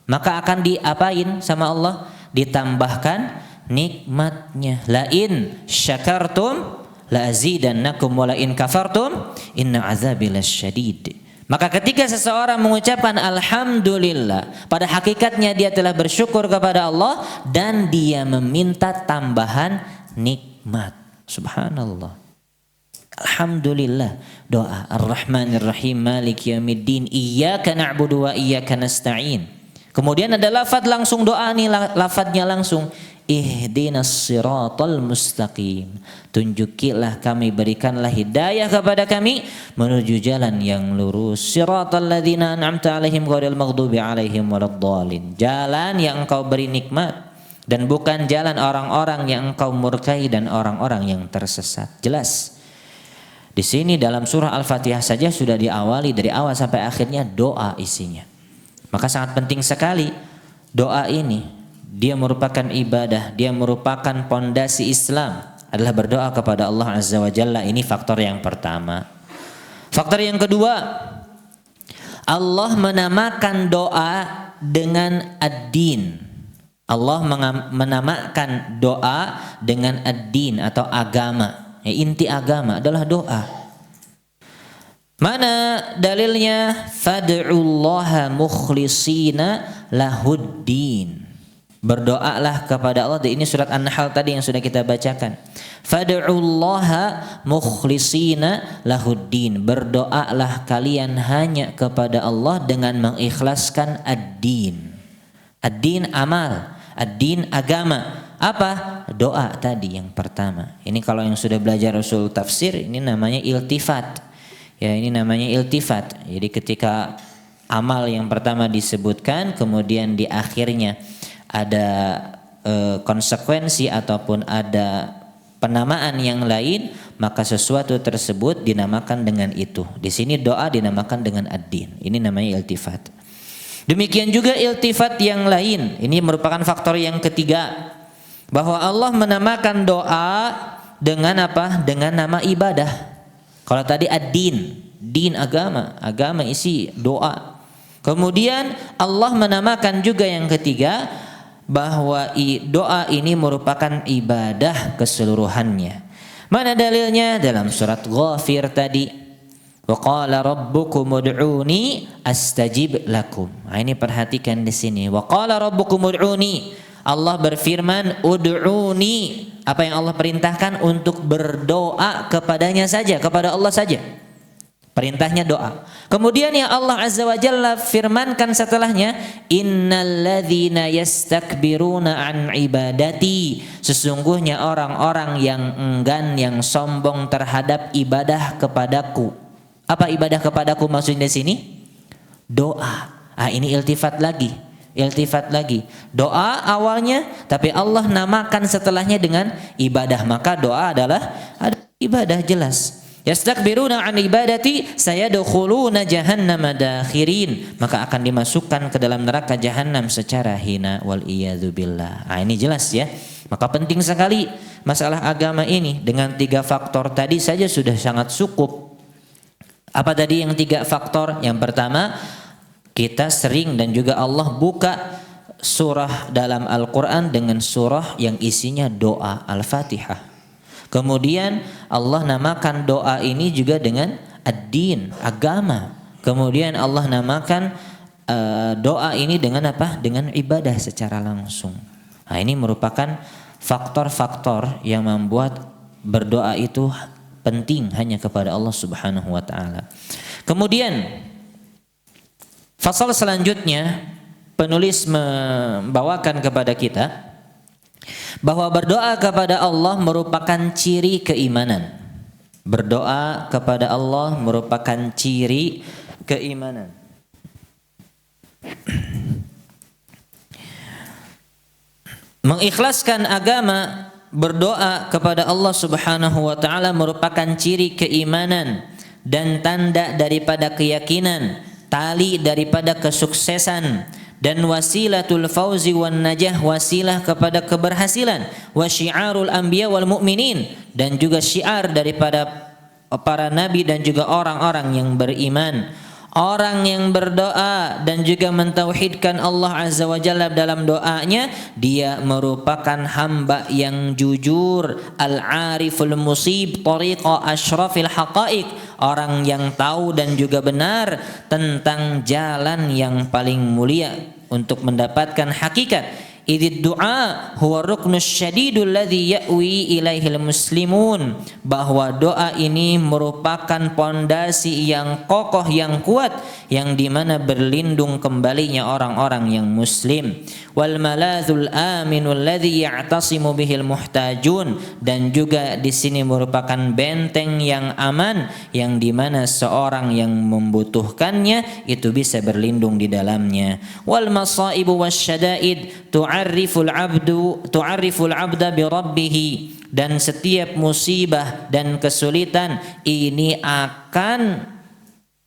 maka akan diapain sama Allah? Ditambahkan nikmatnya. La in syakartum la azidannakum wa la in kafartum inna azabi lasyadid. Maka ketika seseorang mengucapkan alhamdulillah, pada hakikatnya dia telah bersyukur kepada Allah dan dia meminta tambahan nikmat. Subhanallah. Alhamdulillah, doa Ar-Rahmanir-Rahim Maliki Yaumiddin Iyyaka na'budu wa iyyaka nasta'in. Kemudian ada lafaz langsung doa nih, lafaznya langsung ihdinas siratal mustaqim. Tunjukilah kami, berikanlah hidayah kepada kami menuju jalan yang lurus. Siratal ladzina an'amta 'alaihim ghairil maghdubi 'alaihim waladdallin. Jalan yang engkau beri nikmat dan bukan jalan orang-orang yang engkau murkai dan orang-orang yang tersesat. Jelas. Di sini dalam surah Al-Fatihah saja sudah diawali dari awal sampai akhirnya doa isinya. Maka sangat penting sekali doa ini. Dia merupakan ibadah, dia merupakan pondasi Islam, adalah berdoa kepada Allah Azza wa Jalla. Ini faktor yang pertama. Faktor yang kedua, Allah menamakan doa dengan ad-din. Allah menamakan doa dengan ad-din atau agama. Inti agama adalah doa. Mana dalilnya? Fad'ullaha mukhlishina lahuddin. Berdoalah kepada Allah. Ini surat An-Nahl tadi yang sudah kita bacakan. Fad'ullaha mukhlishina lahuddin. Berdoalah kalian hanya kepada Allah dengan mengikhlaskan ad-din. Ad-din amal, ad-din agama. Apa? Doa tadi yang pertama. Ini kalau yang sudah belajar usul tafsir, ini namanya iltifat. Ya, ini namanya iltifat. Jadi ketika amal yang pertama disebutkan, kemudian di akhirnya ada konsekuensi ataupun ada penamaan yang lain, maka sesuatu tersebut dinamakan dengan itu. Di sini doa dinamakan dengan ad-din. Ini namanya iltifat. Demikian juga iltifat yang lain. Ini merupakan faktor yang ketiga, bahwa Allah menamakan doa dengan apa? Dengan nama ibadah. Kalau tadi ad-din, din agama, agama isi doa. Kemudian Allah menamakan juga yang ketiga bahwa doa ini merupakan ibadah keseluruhannya. Mana dalilnya? Dalam surat Ghafir tadi. Wa qala rabbukum ud'uni astajib lakum. Nah, ini perhatikan di sini. Wa qala rabbukum ud'uni. Allah berfirman, ud'uni. Apa yang Allah perintahkan? Untuk berdoa kepadanya saja, kepada Allah saja. Perintahnya doa. Kemudian yang Allah Azza wa Jalla firmankan setelahnya, innalladzina yastakbiruna an ibadati. Sesungguhnya orang-orang yang enggan, yang sombong terhadap ibadah kepadaku. Apa ibadah kepadaku maksudnya di sini? Doa. Ah, ini iltifat lagi. Iltifat lagi. Doa awalnya, tapi Allah namakan setelahnya dengan ibadah. Maka doa adalah ibadah, jelas. Yastakbiruna an ibadati sayadkhuluna jahannama dakhirin. Maka akan dimasukkan ke dalam neraka jahanam secara hina wal iyadzu billah. Ah, ini jelas ya. Maka penting sekali masalah agama ini. Dengan 3 faktor tadi saja sudah sangat cukup. Apa tadi yang 3 faktor? Yang pertama, kita sering dan juga Allah buka surah dalam Al-Quran dengan surah yang isinya doa, Al-Fatihah. Kemudian Allah namakan doa ini juga dengan ad-din, agama. Kemudian Allah namakan doa ini dengan apa? Dengan ibadah secara langsung. Nah, ini merupakan faktor-faktor yang membuat berdoa itu penting hanya kepada Allah Subhanahu wa taala. Kemudian fasal selanjutnya penulis membawakan kepada kita bahwa berdoa kepada Allah merupakan ciri keimanan. Berdoa kepada Allah merupakan ciri keimanan. Mengikhlaskan agama, berdoa kepada Allah Subhanahu wa taala merupakan ciri keimanan dan tanda daripada keyakinan, tali daripada kesuksesan, dan wasilatul fauzi wan najah, wasilah kepada keberhasilan, wa syiarul anbiya wal mu'minin, dan juga syiar daripada para nabi dan juga orang-orang yang beriman. Orang yang berdoa dan juga mentauhidkan Allah Azza wa Jalla dalam doanya, dia merupakan hamba yang jujur, al-ariful musib tariqa asyrafil haqaiq, orang yang tahu dan juga benar tentang jalan yang paling mulia untuk mendapatkan hakikat. Idid du'a huwa ruknus syadidul ladzi ya'wi ilaihil muslimun, bahwa doa ini merupakan pondasi yang kokoh, yang kuat, yang dimana berlindung kembalinya orang-orang yang muslim. Wal maladzul aminul ladzi ya'tasimu bihil muhtajun, dan juga di sini merupakan benteng yang aman yang dimana seorang yang membutuhkannya itu bisa berlindung di dalamnya. Wal masaibu wasyada'id tu'arriful abda bi rabbih, dan setiap musibah dan kesulitan ini akan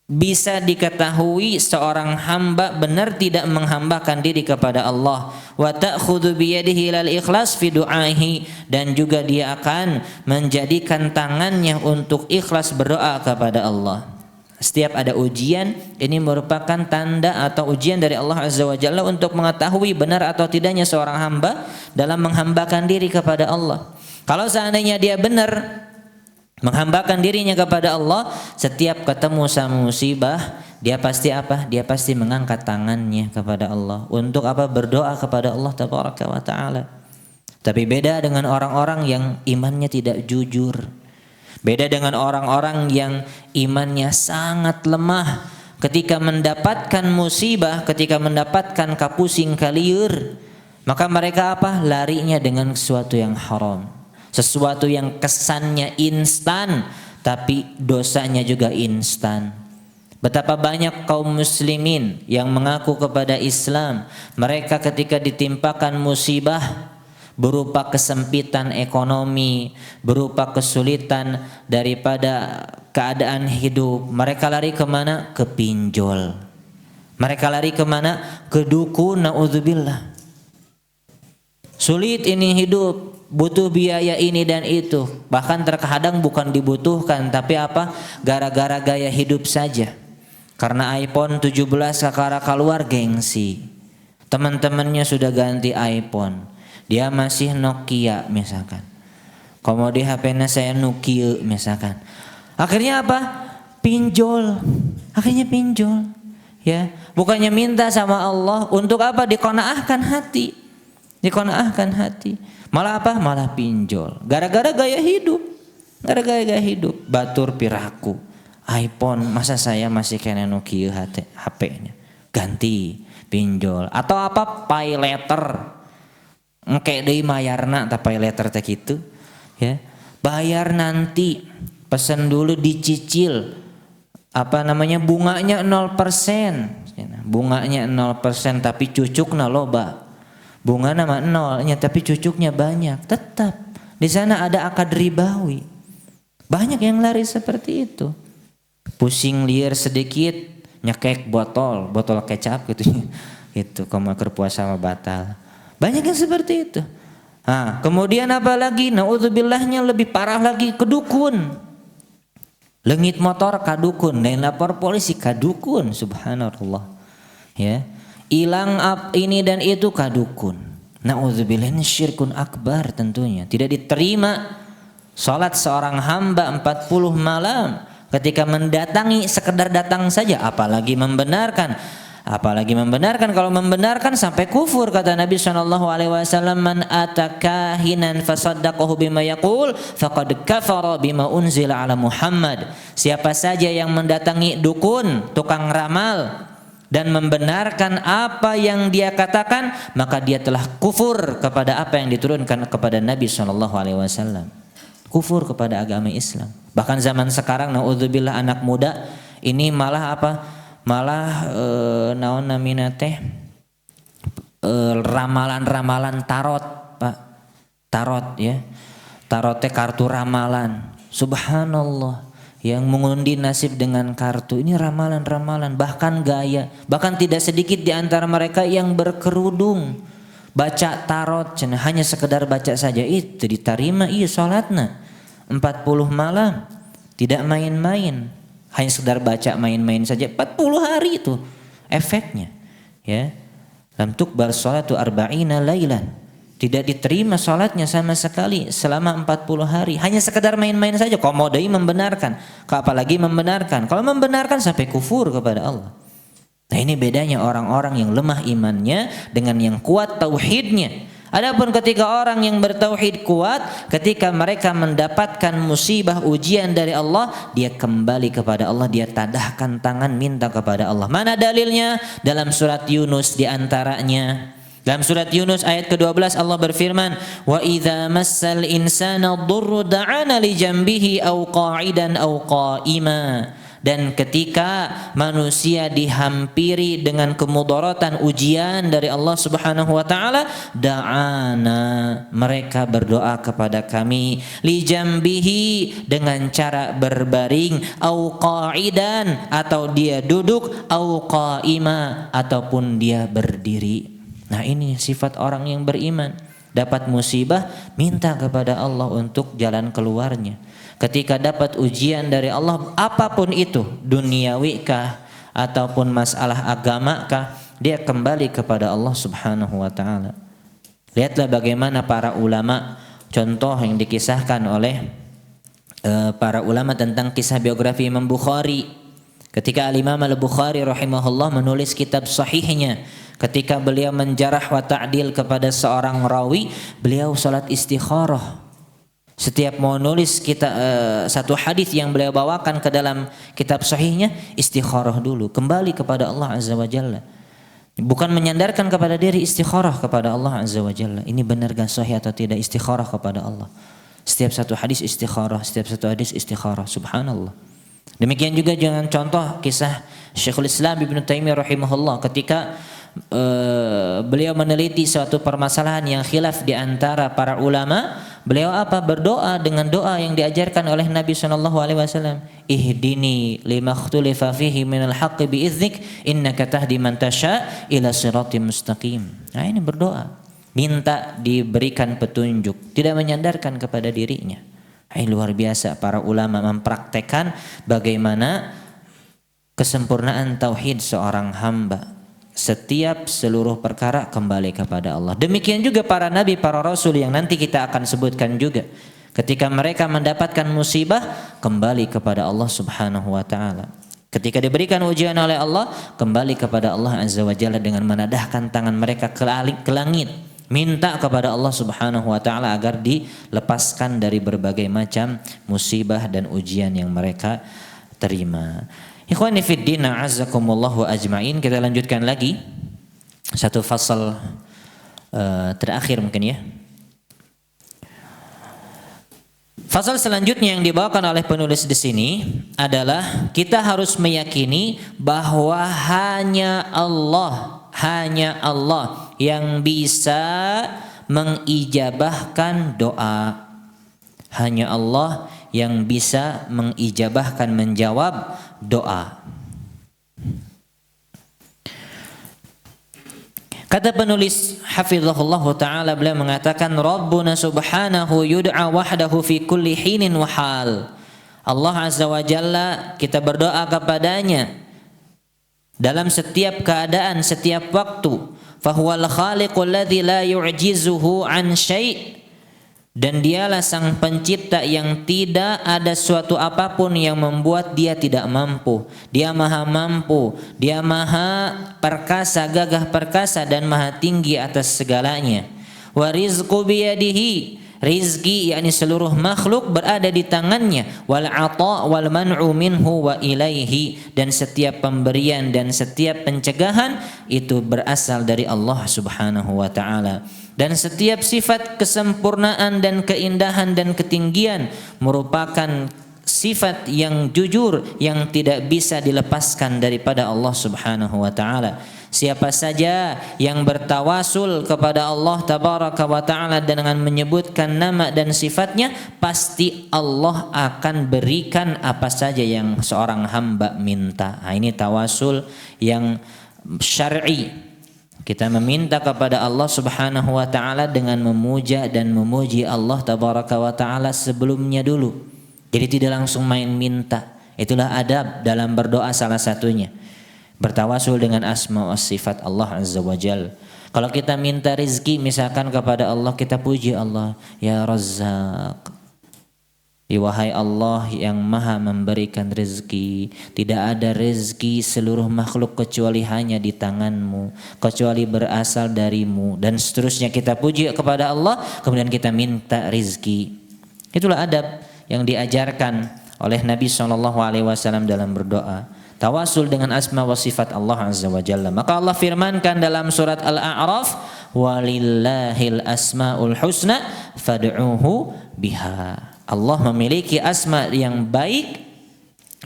bisa diketahui seorang hamba benar tidak menghambakan diri kepada Allah. Wa ta'khudhu bi yadihi ilal ikhlas fi du'aihi, dan juga dia akan menjadikan tangannya untuk ikhlas berdoa kepada Allah. Setiap ada ujian, ini merupakan tanda atau ujian dari Allah Azza wa Jalla untuk mengetahui benar atau tidaknya seorang hamba dalam menghambakan diri kepada Allah. Kalau seandainya dia benar menghambakan dirinya kepada Allah, setiap ketemu sama musibah, dia pasti apa? Dia pasti mengangkat tangannya kepada Allah. Untuk apa? Berdoa kepada Allah Tabaraka wa Ta'ala. Tapi beda dengan orang-orang yang imannya tidak jujur. Beda dengan orang-orang yang imannya sangat lemah. Ketika mendapatkan musibah, ketika mendapatkan kapusing kaliur, Maka mereka apa? Larinya dengan sesuatu yang haram. Sesuatu yang kesannya instan tapi dosanya juga instan. Betapa banyak kaum muslimin yang mengaku kepada Islam, mereka ketika ditimpakan musibah berupa kesempitan ekonomi, berupa kesulitan daripada keadaan hidup, mereka lari kemana? Ke pinjol. Mereka lari kemana? Ke dukun, na'udzubillah. Sulit ini hidup, butuh biaya ini dan itu. Bahkan terkadang bukan dibutuhkan, tapi apa? Gara-gara gaya hidup saja. Karena iPhone 17 sekarang keluar gengsi. Teman-temannya sudah ganti iPhone. Dia masih Nokia misalkan. Kemudian HP-nya saya Nokia misalkan. Akhirnya apa? Pinjol. Akhirnya pinjol. Ya, bukannya minta sama Allah untuk apa? Diqanaahkan hati. Diqanaahkan hati. Malah apa? Malah pinjol. Gara-gara gaya hidup. Gara-gara gaya hidup. Batur piraku. iPhone, masa saya masih kena Nokia HP-nya. Ganti, pinjol. Atau apa? Pay letter. Engke deui mayarna tak pay letter teh kitu. Ya. Bayar nanti. Pesan dulu dicicil. Apa namanya? Bunganya 0%. Bunganya 0% tapi cucukna loba. Bunga nama 0 tapi cucuknya banyak. Tetap di sana ada akad ribawi. Banyak yang lari seperti itu. Pusing liar sedikit nyekek botol kecap gitu. Gitu kalau keur puasa mah batal. Banyak yang seperti itu. Nah, kemudian apa lagi? Naudzubillah-nya lebih parah lagi, ke dukun. Leungit motor ka dukun, dan lapor polisi ka dukun, subhanallah. Ya. Hilang ini dan itu ka dukun. Naudzubillah, ini syirkun akbar tentunya. Tidak diterima salat seorang hamba 40 malam ketika mendatangi sekedar datang saja, apalagi membenarkan. Apalagi membenarkan, kalau membenarkan sampai kufur, kata Nabi SAW, man atakahinan fasaddaqahu bima yaqul faqad kafara bima unzila ala Muhammad. Siapa saja yang mendatangi dukun, tukang ramal, dan membenarkan apa yang dia katakan, maka dia telah kufur kepada apa yang diturunkan kepada Nabi SAW. Kufur kepada agama Islam. Bahkan zaman sekarang, naudzubillah, anak muda ini malah apa? Malah naon namina teh ramalan-ramalan tarot, Pak. Tarot ya. Tarot teh kartu ramalan. Subhanallah. Yang mengundi nasib dengan kartu. Ini ramalan-ramalan, bahkan gaya. Bahkan tidak sedikit di antara mereka yang berkerudung. Baca tarot hanya sekedar baca saja itu diterima salatna 40 malam. Tidak main-main. Hanya sekedar baca main-main saja 40 hari itu efeknya. Ya. Lam tuqbal sholatu arba'ina lailan. Tidak diterima salatnya sama sekali selama 40 hari. Hanya sekedar main-main saja. Komodai membenarkan. Apalagi membenarkan. Kalau membenarkan sampai kufur kepada Allah. Nah, ini bedanya orang-orang yang lemah imannya dengan yang kuat tauhidnya. Adapun ketika orang yang bertauhid kuat, ketika mereka mendapatkan musibah ujian dari Allah, dia kembali kepada Allah, dia tadahkan tangan minta kepada Allah. Mana dalilnya? Dalam surat Yunus di antaranya. Dalam surat Yunus ayat ke-12 Allah berfirman, "Wa idza massal insana dhurru da'ana li janbihi aw qa'idan aw qa'ima." Dan ketika manusia dihampiri dengan kemudaratan ujian dari Allah Subhanahu wa taala, da'ana, mereka berdoa kepada kami, li jambihi, dengan cara berbaring, au qa'idan, atau dia duduk, au qa'ima, ataupun dia berdiri. Nah, ini sifat orang yang beriman. Dapat musibah, minta kepada Allah untuk jalan keluarnya. Ketika dapat ujian dari Allah, apapun itu, duniawi kah ataupun masalah agama kah, dia kembali kepada Allah Subhanahu wa taala. Lihatlah bagaimana para ulama, contoh yang dikisahkan oleh para ulama tentang kisah biografi Imam Bukhari. Ketika Al-Imam Al-Bukhari rahimahullah menulis kitab sahihnya, ketika beliau menjarah wa ta'dil kepada seorang rawi, beliau salat istikharah. Setiap mau nulis kita satu hadis yang beliau bawakan ke dalam kitab sahihnya, istikharah dulu, kembali kepada Allah Azza wa Jalla. Bukan menyandarkan kepada diri, istikharah kepada Allah Azza wa Jalla. Ini benar gak sahih atau tidak, istikharah kepada Allah. Setiap satu hadis istikharah, setiap satu hadis istikharah, subhanallah. Demikian juga jangan contoh kisah Syekhul Islam Ibnu Taimiyah rahimahullah ketika beliau meneliti suatu permasalahan yang khilaf di antara para ulama, beliau apa? Berdoa dengan doa yang diajarkan oleh Nabi SAW. Ihdini lima ikhtulifa fihi minal haqqi biiznik innaka tahdi man tasha ila siratim mustaqim. Nah, ini berdoa, minta diberikan petunjuk, tidak menyandarkan kepada dirinya. Ini luar biasa para ulama mempraktekkan bagaimana kesempurnaan tauhid seorang hamba. Setiap seluruh perkara kembali kepada Allah. Demikian juga para nabi, para rasul yang nanti kita akan sebutkan juga. Ketika mereka mendapatkan musibah, kembali kepada Allah Subhanahu wa taala. Ketika diberikan ujian oleh Allah, kembali kepada Allah Azza wa Jalla dengan menadahkan tangan mereka ke langit, minta kepada Allah Subhanahu wa taala agar dilepaskan dari berbagai macam musibah dan ujian yang mereka terima. Ikhwani fid din, a'azzakumullah wa ajma'in. Kita lanjutkan lagi satu fasal terakhir mungkin ya. Fasal selanjutnya yang dibawakan oleh penulis di sini adalah kita harus meyakini bahwa hanya Allah yang bisa mengijabahkan doa. Hanya Allah yang bisa mengijabahkan, menjawab doa. Kata penulis hafizahullah ta'ala, beliau mengatakan Rabbuna subhanahu yud'a wahdahu fi kulli hinin wa hal. Allah Azza wa Jalla, kita berdoa kepadanya dalam setiap keadaan, setiap waktu. Fahuwal khaliqul ladzi la yu'jizuhu an syai'. Dan dialah sang pencipta yang tidak ada suatu apapun yang membuat dia tidak mampu. Dia maha mampu, dia maha perkasa, gagah perkasa dan maha tinggi atas segalanya. Wa rizqu biyadihi, rizki yakni seluruh makhluk berada di tangannya. Wal ata wal man'u minhu wa ilaihi, dan setiap pemberian dan setiap pencegahan itu berasal dari Allah Subhanahu wa taala. Dan setiap sifat kesempurnaan dan keindahan dan ketinggian merupakan sifat yang jujur yang tidak bisa dilepaskan daripada Allah Subhanahu wa taala. Siapa saja yang bertawasul kepada Allah tabaraka wa taala dengan menyebutkan nama dan sifatnya, pasti Allah akan berikan apa saja yang seorang hamba minta. Nah, ini tawasul yang syar'i. Kita meminta kepada Allah Subhanahu wa taala dengan memuja dan memuji Allah tabaraka wa taala sebelumnya dulu. Jadi tidak langsung main minta. Itulah adab dalam berdoa salah satunya. Bertawasul dengan asma wa sifat Allah Azza wa Jalla. Kalau kita minta rizki misalkan kepada Allah, kita puji Allah, ya Razzaq. Wahai Allah yang maha memberikan rezeki, tidak ada rezeki seluruh makhluk kecuali hanya di tanganmu, kecuali berasal darimu, dan seterusnya. Kita puji kepada Allah, kemudian kita minta rezeki. Itulah adab yang diajarkan oleh Nabi SAW dalam berdoa. Tawasul dengan asma wa sifat Allah Azza wa Jalla. Maka Allah firmankan dalam surat Al-A'raf, walillahil asma'ul husna fad'uhu biha. Allah memiliki asma yang baik,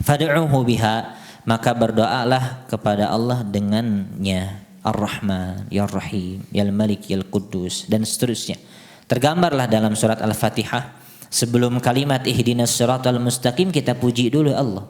fad'uhu biha, maka berdoalah kepada Allah dengannya. Ar-Rahman, Ya Rahim, Ya Malik, Ya Quddus, dan seterusnya. Tergambarlah dalam surat Al-Fatihah. Sebelum kalimat ihdinas siratal mustaqim, kita puji dulu Allah.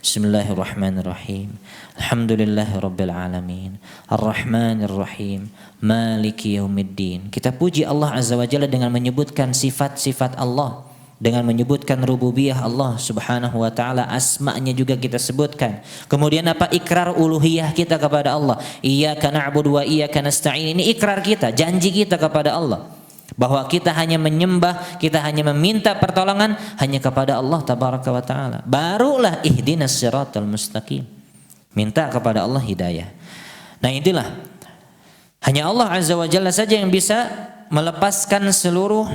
Bismillahirrahmanirrahim. Alhamdulillahirabbil alamin. Ar-Rahmanirrahim. Maliki yaumiddin. Kita puji Allah Azza wa Jalla dengan menyebutkan sifat-sifat Allah, dengan menyebutkan rububiyah Allah Subhanahu wa taala, asma'nya juga kita sebutkan. Kemudian apa? Ikrar uluhiyah kita kepada Allah. Iyyaka na'budu wa iyyaka nasta'in. Ini ikrar kita, janji kita kepada Allah bahwa kita hanya menyembah, kita hanya meminta pertolongan hanya kepada Allah tabaraka wa taala. Barulah ihdinas siratal mustaqim. Minta kepada Allah hidayah. Nah, itulah hanya Allah Azza wa Jalla saja yang bisa melepaskan seluruh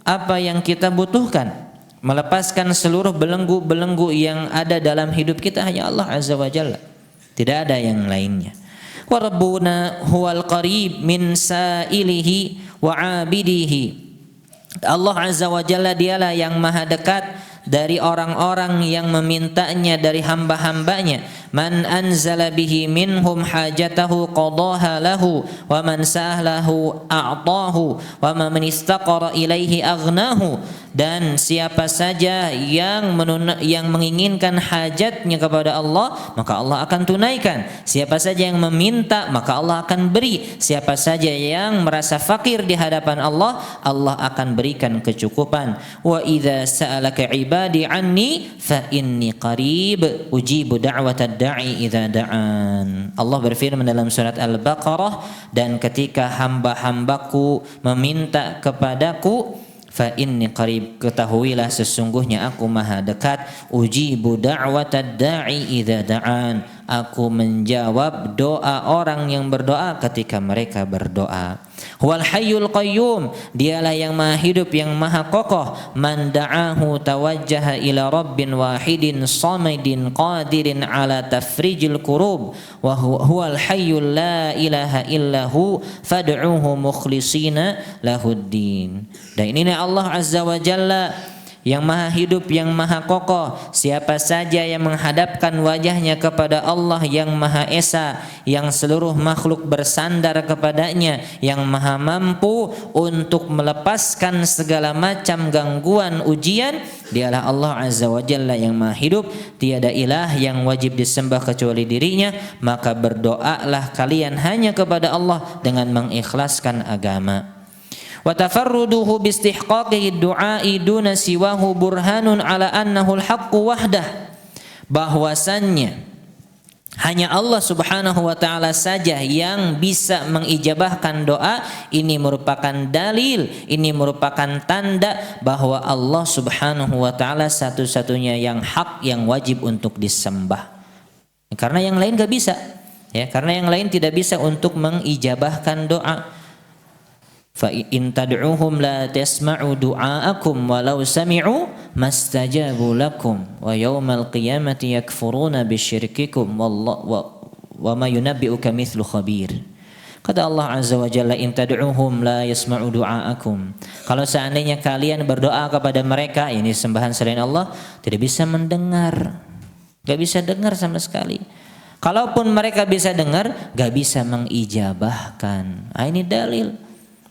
apa yang kita butuhkan, melepaskan seluruh belenggu-belenggu yang ada dalam hidup kita. Hanya Allah Azza wa Jalla, tidak ada yang lainnya. wa rabbuna huwal qarib min sa'ilihi wa 'abidihi. Allah Azza wa Jalla dialah yang maha dekat dari orang-orang yang memintanya dari hamba-hambanya. Man anzala bihi minhum hajatahu qadaha lahu wa man sa'alahu a'tahu wa man istaqara ilaihi aghnahu. Dan siapa saja yang menginginkan hajatnya kepada Allah, maka Allah akan tunaikan. Siapa saja yang meminta, maka Allah akan beri. Siapa saja yang merasa fakir di hadapan Allah, Allah akan berikan kecukupan. Wa idza sa'alaka ibadi anni fa inni qarib ujibu da'watad da'i idza da'an. Allah berfirman dalam surat Al-Baqarah, dan ketika hamba-hambaku meminta kepadaku, fa inni qarib, ketahuilah sesungguhnya aku maha dekat. Ujibu da'watad da'i idza da'an, aku menjawab doa orang yang berdoa ketika mereka berdoa. Huwal hayyul qayyum, dialah yang maha hidup yang maha kokoh. Man da'ahu tawajjaha ila rabbin wahidin samadin qadirin ala tafrijil kurub wa huwal hayyul la ilaha illahu fad'uhu mukhlisina lahuddin. Dan ini Allah Azza wa Jalla yang maha hidup, yang maha kokoh. Siapa saja yang menghadapkan wajahnya kepada Allah yang maha esa, yang seluruh makhluk bersandar kepadanya, yang maha mampu untuk melepaskan segala macam gangguan ujian, dialah Allah Azza wa Jalla yang maha hidup. Tiada ilah yang wajib disembah kecuali dirinya, maka berdoalah kalian hanya kepada Allah dengan mengikhlaskan agama. Wa tafarruduhu bi istihqaqihi du'a'i duna siwahu burhanun ala annahu al-haqqu wahdah, bahwasannya hanya Allah Subhanahu wa taala saja yang bisa mengijabahkan doa. Ini merupakan dalil, ini merupakan tanda bahwa Allah Subhanahu wa taala satu-satunya yang hak, yang wajib untuk disembah. Karena yang lain gak bisa, ya, karena yang lain tidak bisa untuk mengijabahkan doa. Fa in tad'uhum la tasma'u du'aakum walau sami'u mastajabu lakum wa yaumal qiyamati yakfuruna bisyirkikum wa ma yunabbi'uka mithlu khabir. Kata Allah Azza wa Jalla, in tad'uhum la yasma'u du'aakum. Kalau seandainya kalian berdoa kepada mereka, ini sembahan selain Allah, tidak bisa mendengar, gak bisa dengar sama sekali. Kalaupun mereka bisa dengar, gak bisa mengijabahkan. Ini dalil.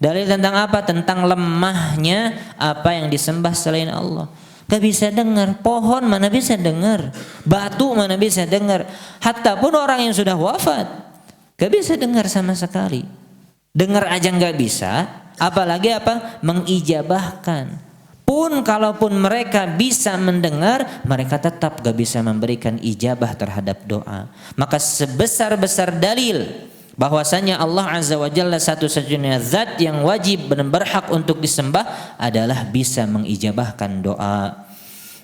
Dalil tentang apa? Tentang lemahnya apa yang disembah selain Allah. Gak bisa dengar. Pohon mana bisa dengar? Batu mana bisa dengar? Hatta pun orang yang sudah wafat gak bisa dengar sama sekali. Dengar aja gak bisa, apalagi apa? Mengijabahkan. Pun kalaupun mereka bisa mendengar, mereka tetap gak bisa memberikan ijabah terhadap doa. Maka sebesar-besar dalil bahwasanya Allah Azza wa Jalla satu-satunya zat yang wajib dan berhak untuk disembah adalah bisa mengijabahkan doa.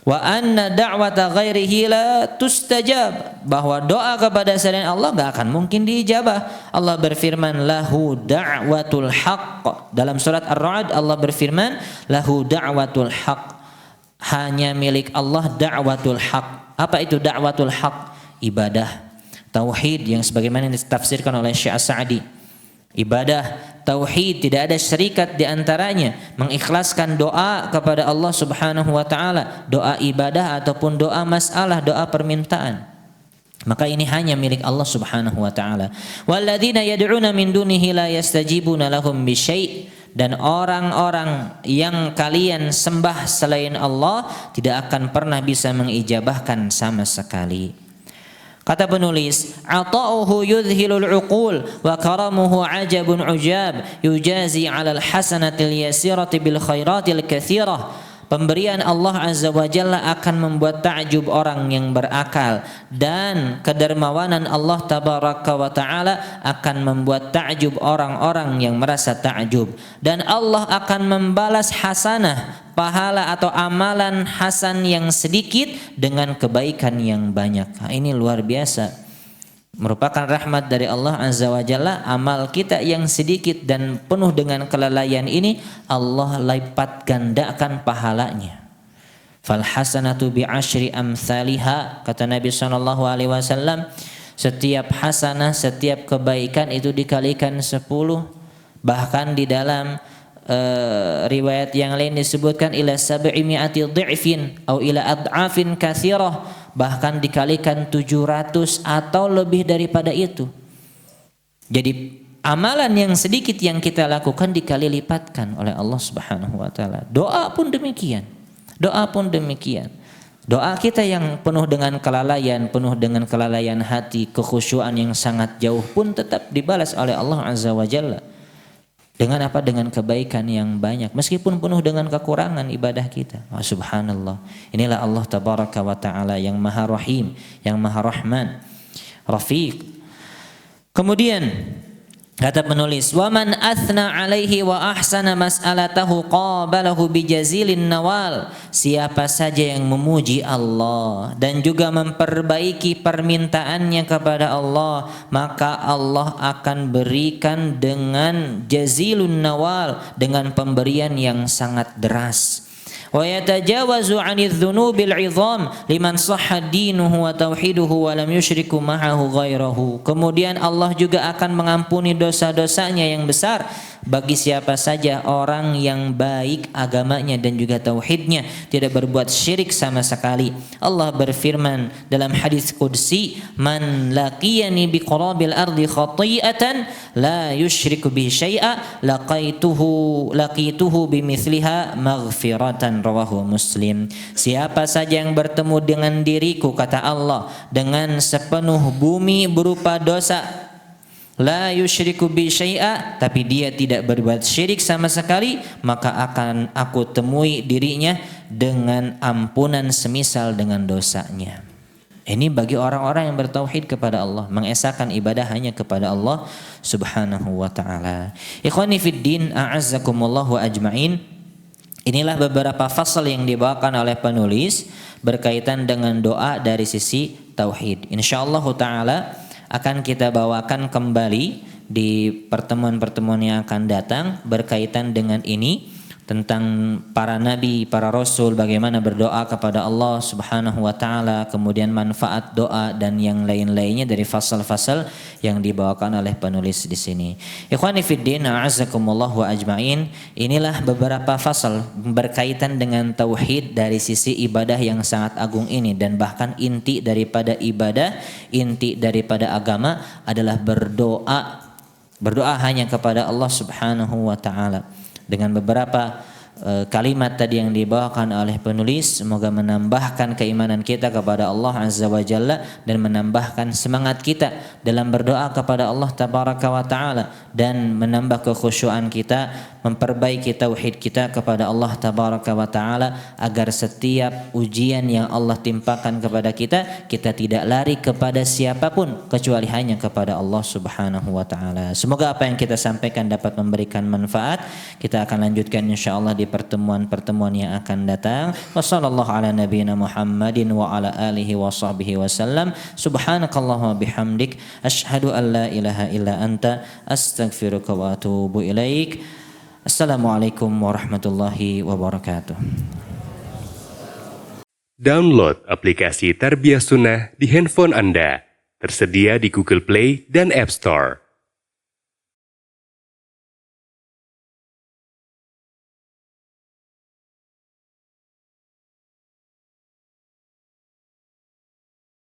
Wa anna da'wata ghairihi la tustajab, bahwa doa kepada selain Allah gak akan mungkin diijabah. Allah berfirman lahu da'watul haqq. Dalam surat Ar-Ra'd Allah berfirman lahu da'watul haqq, hanya milik Allah da'watul haqq. Apa itu da'watul haqq? Ibadah tauhid yang sebagaimana ditafsirkan oleh Syekh As-Sa'di. Ibadah tauhid, tidak ada syarikat di antaranya, mengikhlaskan doa kepada Allah Subhanahu wa taala, doa ibadah ataupun doa masalah, doa permintaan. Maka ini hanya milik Allah Subhanahu wa taala. Walladzina yad'una min dunihi la yastajibuna lahum bisyai', dan orang-orang yang kalian sembah selain Allah tidak akan pernah bisa mengijabahkan sama sekali. Kata penulis, ata'uhu yudhilul uqul wa karamuhu ajabun ujab yujazi 'alal hasanatil yasirati bil khairatil katsirah. Pemberian Allah Azza wa Jalla akan membuat takjub orang yang berakal, dan kedermawanan Allah Tabaraka wa Ta'ala akan membuat takjub orang-orang yang merasa takjub. Dan Allah akan membalas hasanah, pahala atau amalan hasan yang sedikit dengan kebaikan yang banyak. Ini luar biasa. Merupakan rahmat dari Allah Azza wa Jalla. Amal kita yang sedikit dan penuh dengan kelalaian ini Allah lipat gandakan pahalanya. Fal hasanatu bi asyri amsalha, kata Nabi SAW, Setiap hasanah, setiap kebaikan itu dikalikan 10. Bahkan di dalam riwayat yang lain disebutkan ila 700 dhi'fin atau ila ad'afin katsirah, bahkan dikalikan 700 atau lebih daripada itu. Jadi amalan yang sedikit yang kita lakukan dikali lipatkan oleh Allah Subhanahu wa taala. Doa pun demikian. Doa pun demikian. Doa kita yang penuh dengan kelalaian hati, kekhusyuan yang sangat jauh pun tetap dibalas oleh Allah Azza wa Jalla. Dengan apa? Dengan kebaikan yang banyak. Meskipun penuh dengan kekurangan ibadah kita. Subhanallah. Inilah Allah Tabaraka wa Ta'ala yang Maha Rahim, yang Maha Rahman, Rafiq. Kemudian kata penulis, wa man athna alaihi wa ahsana mas'alatahu qabalahu bijazilin nawal. Siapa saja yang memuji Allah dan juga memperbaiki permintaannya kepada Allah, maka Allah akan berikan dengan jazilun nawal, dengan pemberian yang sangat deras. Wa yatajawazu 'anidz dzunubil 'idham liman sahha dinuhu wa tauhiduhu wa lam yusyriku ma'ahu ghairahu. Kemudian Allah juga akan mengampuni dosa-dosanya yang besar bagi siapa saja orang yang baik agamanya dan juga tauhidnya, tidak berbuat syirik sama sekali. Allah berfirman dalam hadis qudsi, man laqiyani biqurabil ardi khati'atan la yusyriku bi syai'a laqituhu bimithliha maghfiratan, rawahu Muslim. Siapa saja yang bertemu dengan diriku, kata Allah, dengan sepenuh bumi berupa dosa, la yusyriku bi syai'a, tapi dia tidak berbuat syirik sama sekali, maka akan aku temui dirinya dengan ampunan semisal dengan dosanya. Ini bagi orang-orang yang bertauhid kepada Allah, mengesahkan ibadah hanya kepada Allah Subhanahu wa taala. Ikhwani fid din, a'azzakumullah wa ajmain. Inilah beberapa fasal yang dibawakan oleh penulis berkaitan dengan doa dari sisi tauhid. Insyaallah taala akan kita bawakan kembali di pertemuan-pertemuan yang akan datang berkaitan dengan ini, tentang para nabi, para rasul, bagaimana berdoa kepada Allah Subhanahu wa taala, kemudian manfaat doa dan yang lain-lainnya dari fasal-fasal yang dibawakan oleh penulis di sini. Ikhwani fiddin, a'azzakumullah wa ajmain. Inilah beberapa fasal berkaitan dengan tauhid dari sisi ibadah yang sangat agung ini, dan bahkan inti daripada ibadah, inti daripada agama adalah berdoa. Berdoa hanya kepada Allah Subhanahu wa taala. Dengan beberapa kalimat tadi yang dibawakan oleh penulis, semoga menambahkan keimanan kita kepada Allah Azza wa Jalla dan menambahkan semangat kita dalam berdoa kepada Allah Tabaraka wa Ta'ala, dan menambah kekhusyuan kita, memperbaiki tauhid kita kepada Allah Tabaraka wa Ta'ala, agar setiap ujian yang Allah timpakan kepada kita, kita tidak lari kepada siapapun kecuali hanya kepada Allah Subhanahu wa Ta'ala. Semoga apa yang kita sampaikan dapat memberikan manfaat. Kita akan lanjutkan insyaallah di pertemuan-pertemuan yang akan datang. Wassallallahu ala nabiyyina Muhammadin wa ala alihi wa sahbihi wasallam. Subhanakallahumma bihamdik asyhadu an la ilaha illa anta astaghfiruka wa atubu ilaik. Assalamualaikum warahmatullahi wabarakatuh. Download aplikasi Tarbiyah Sunnah di handphone Anda. Tersedia di Google Play dan App Store.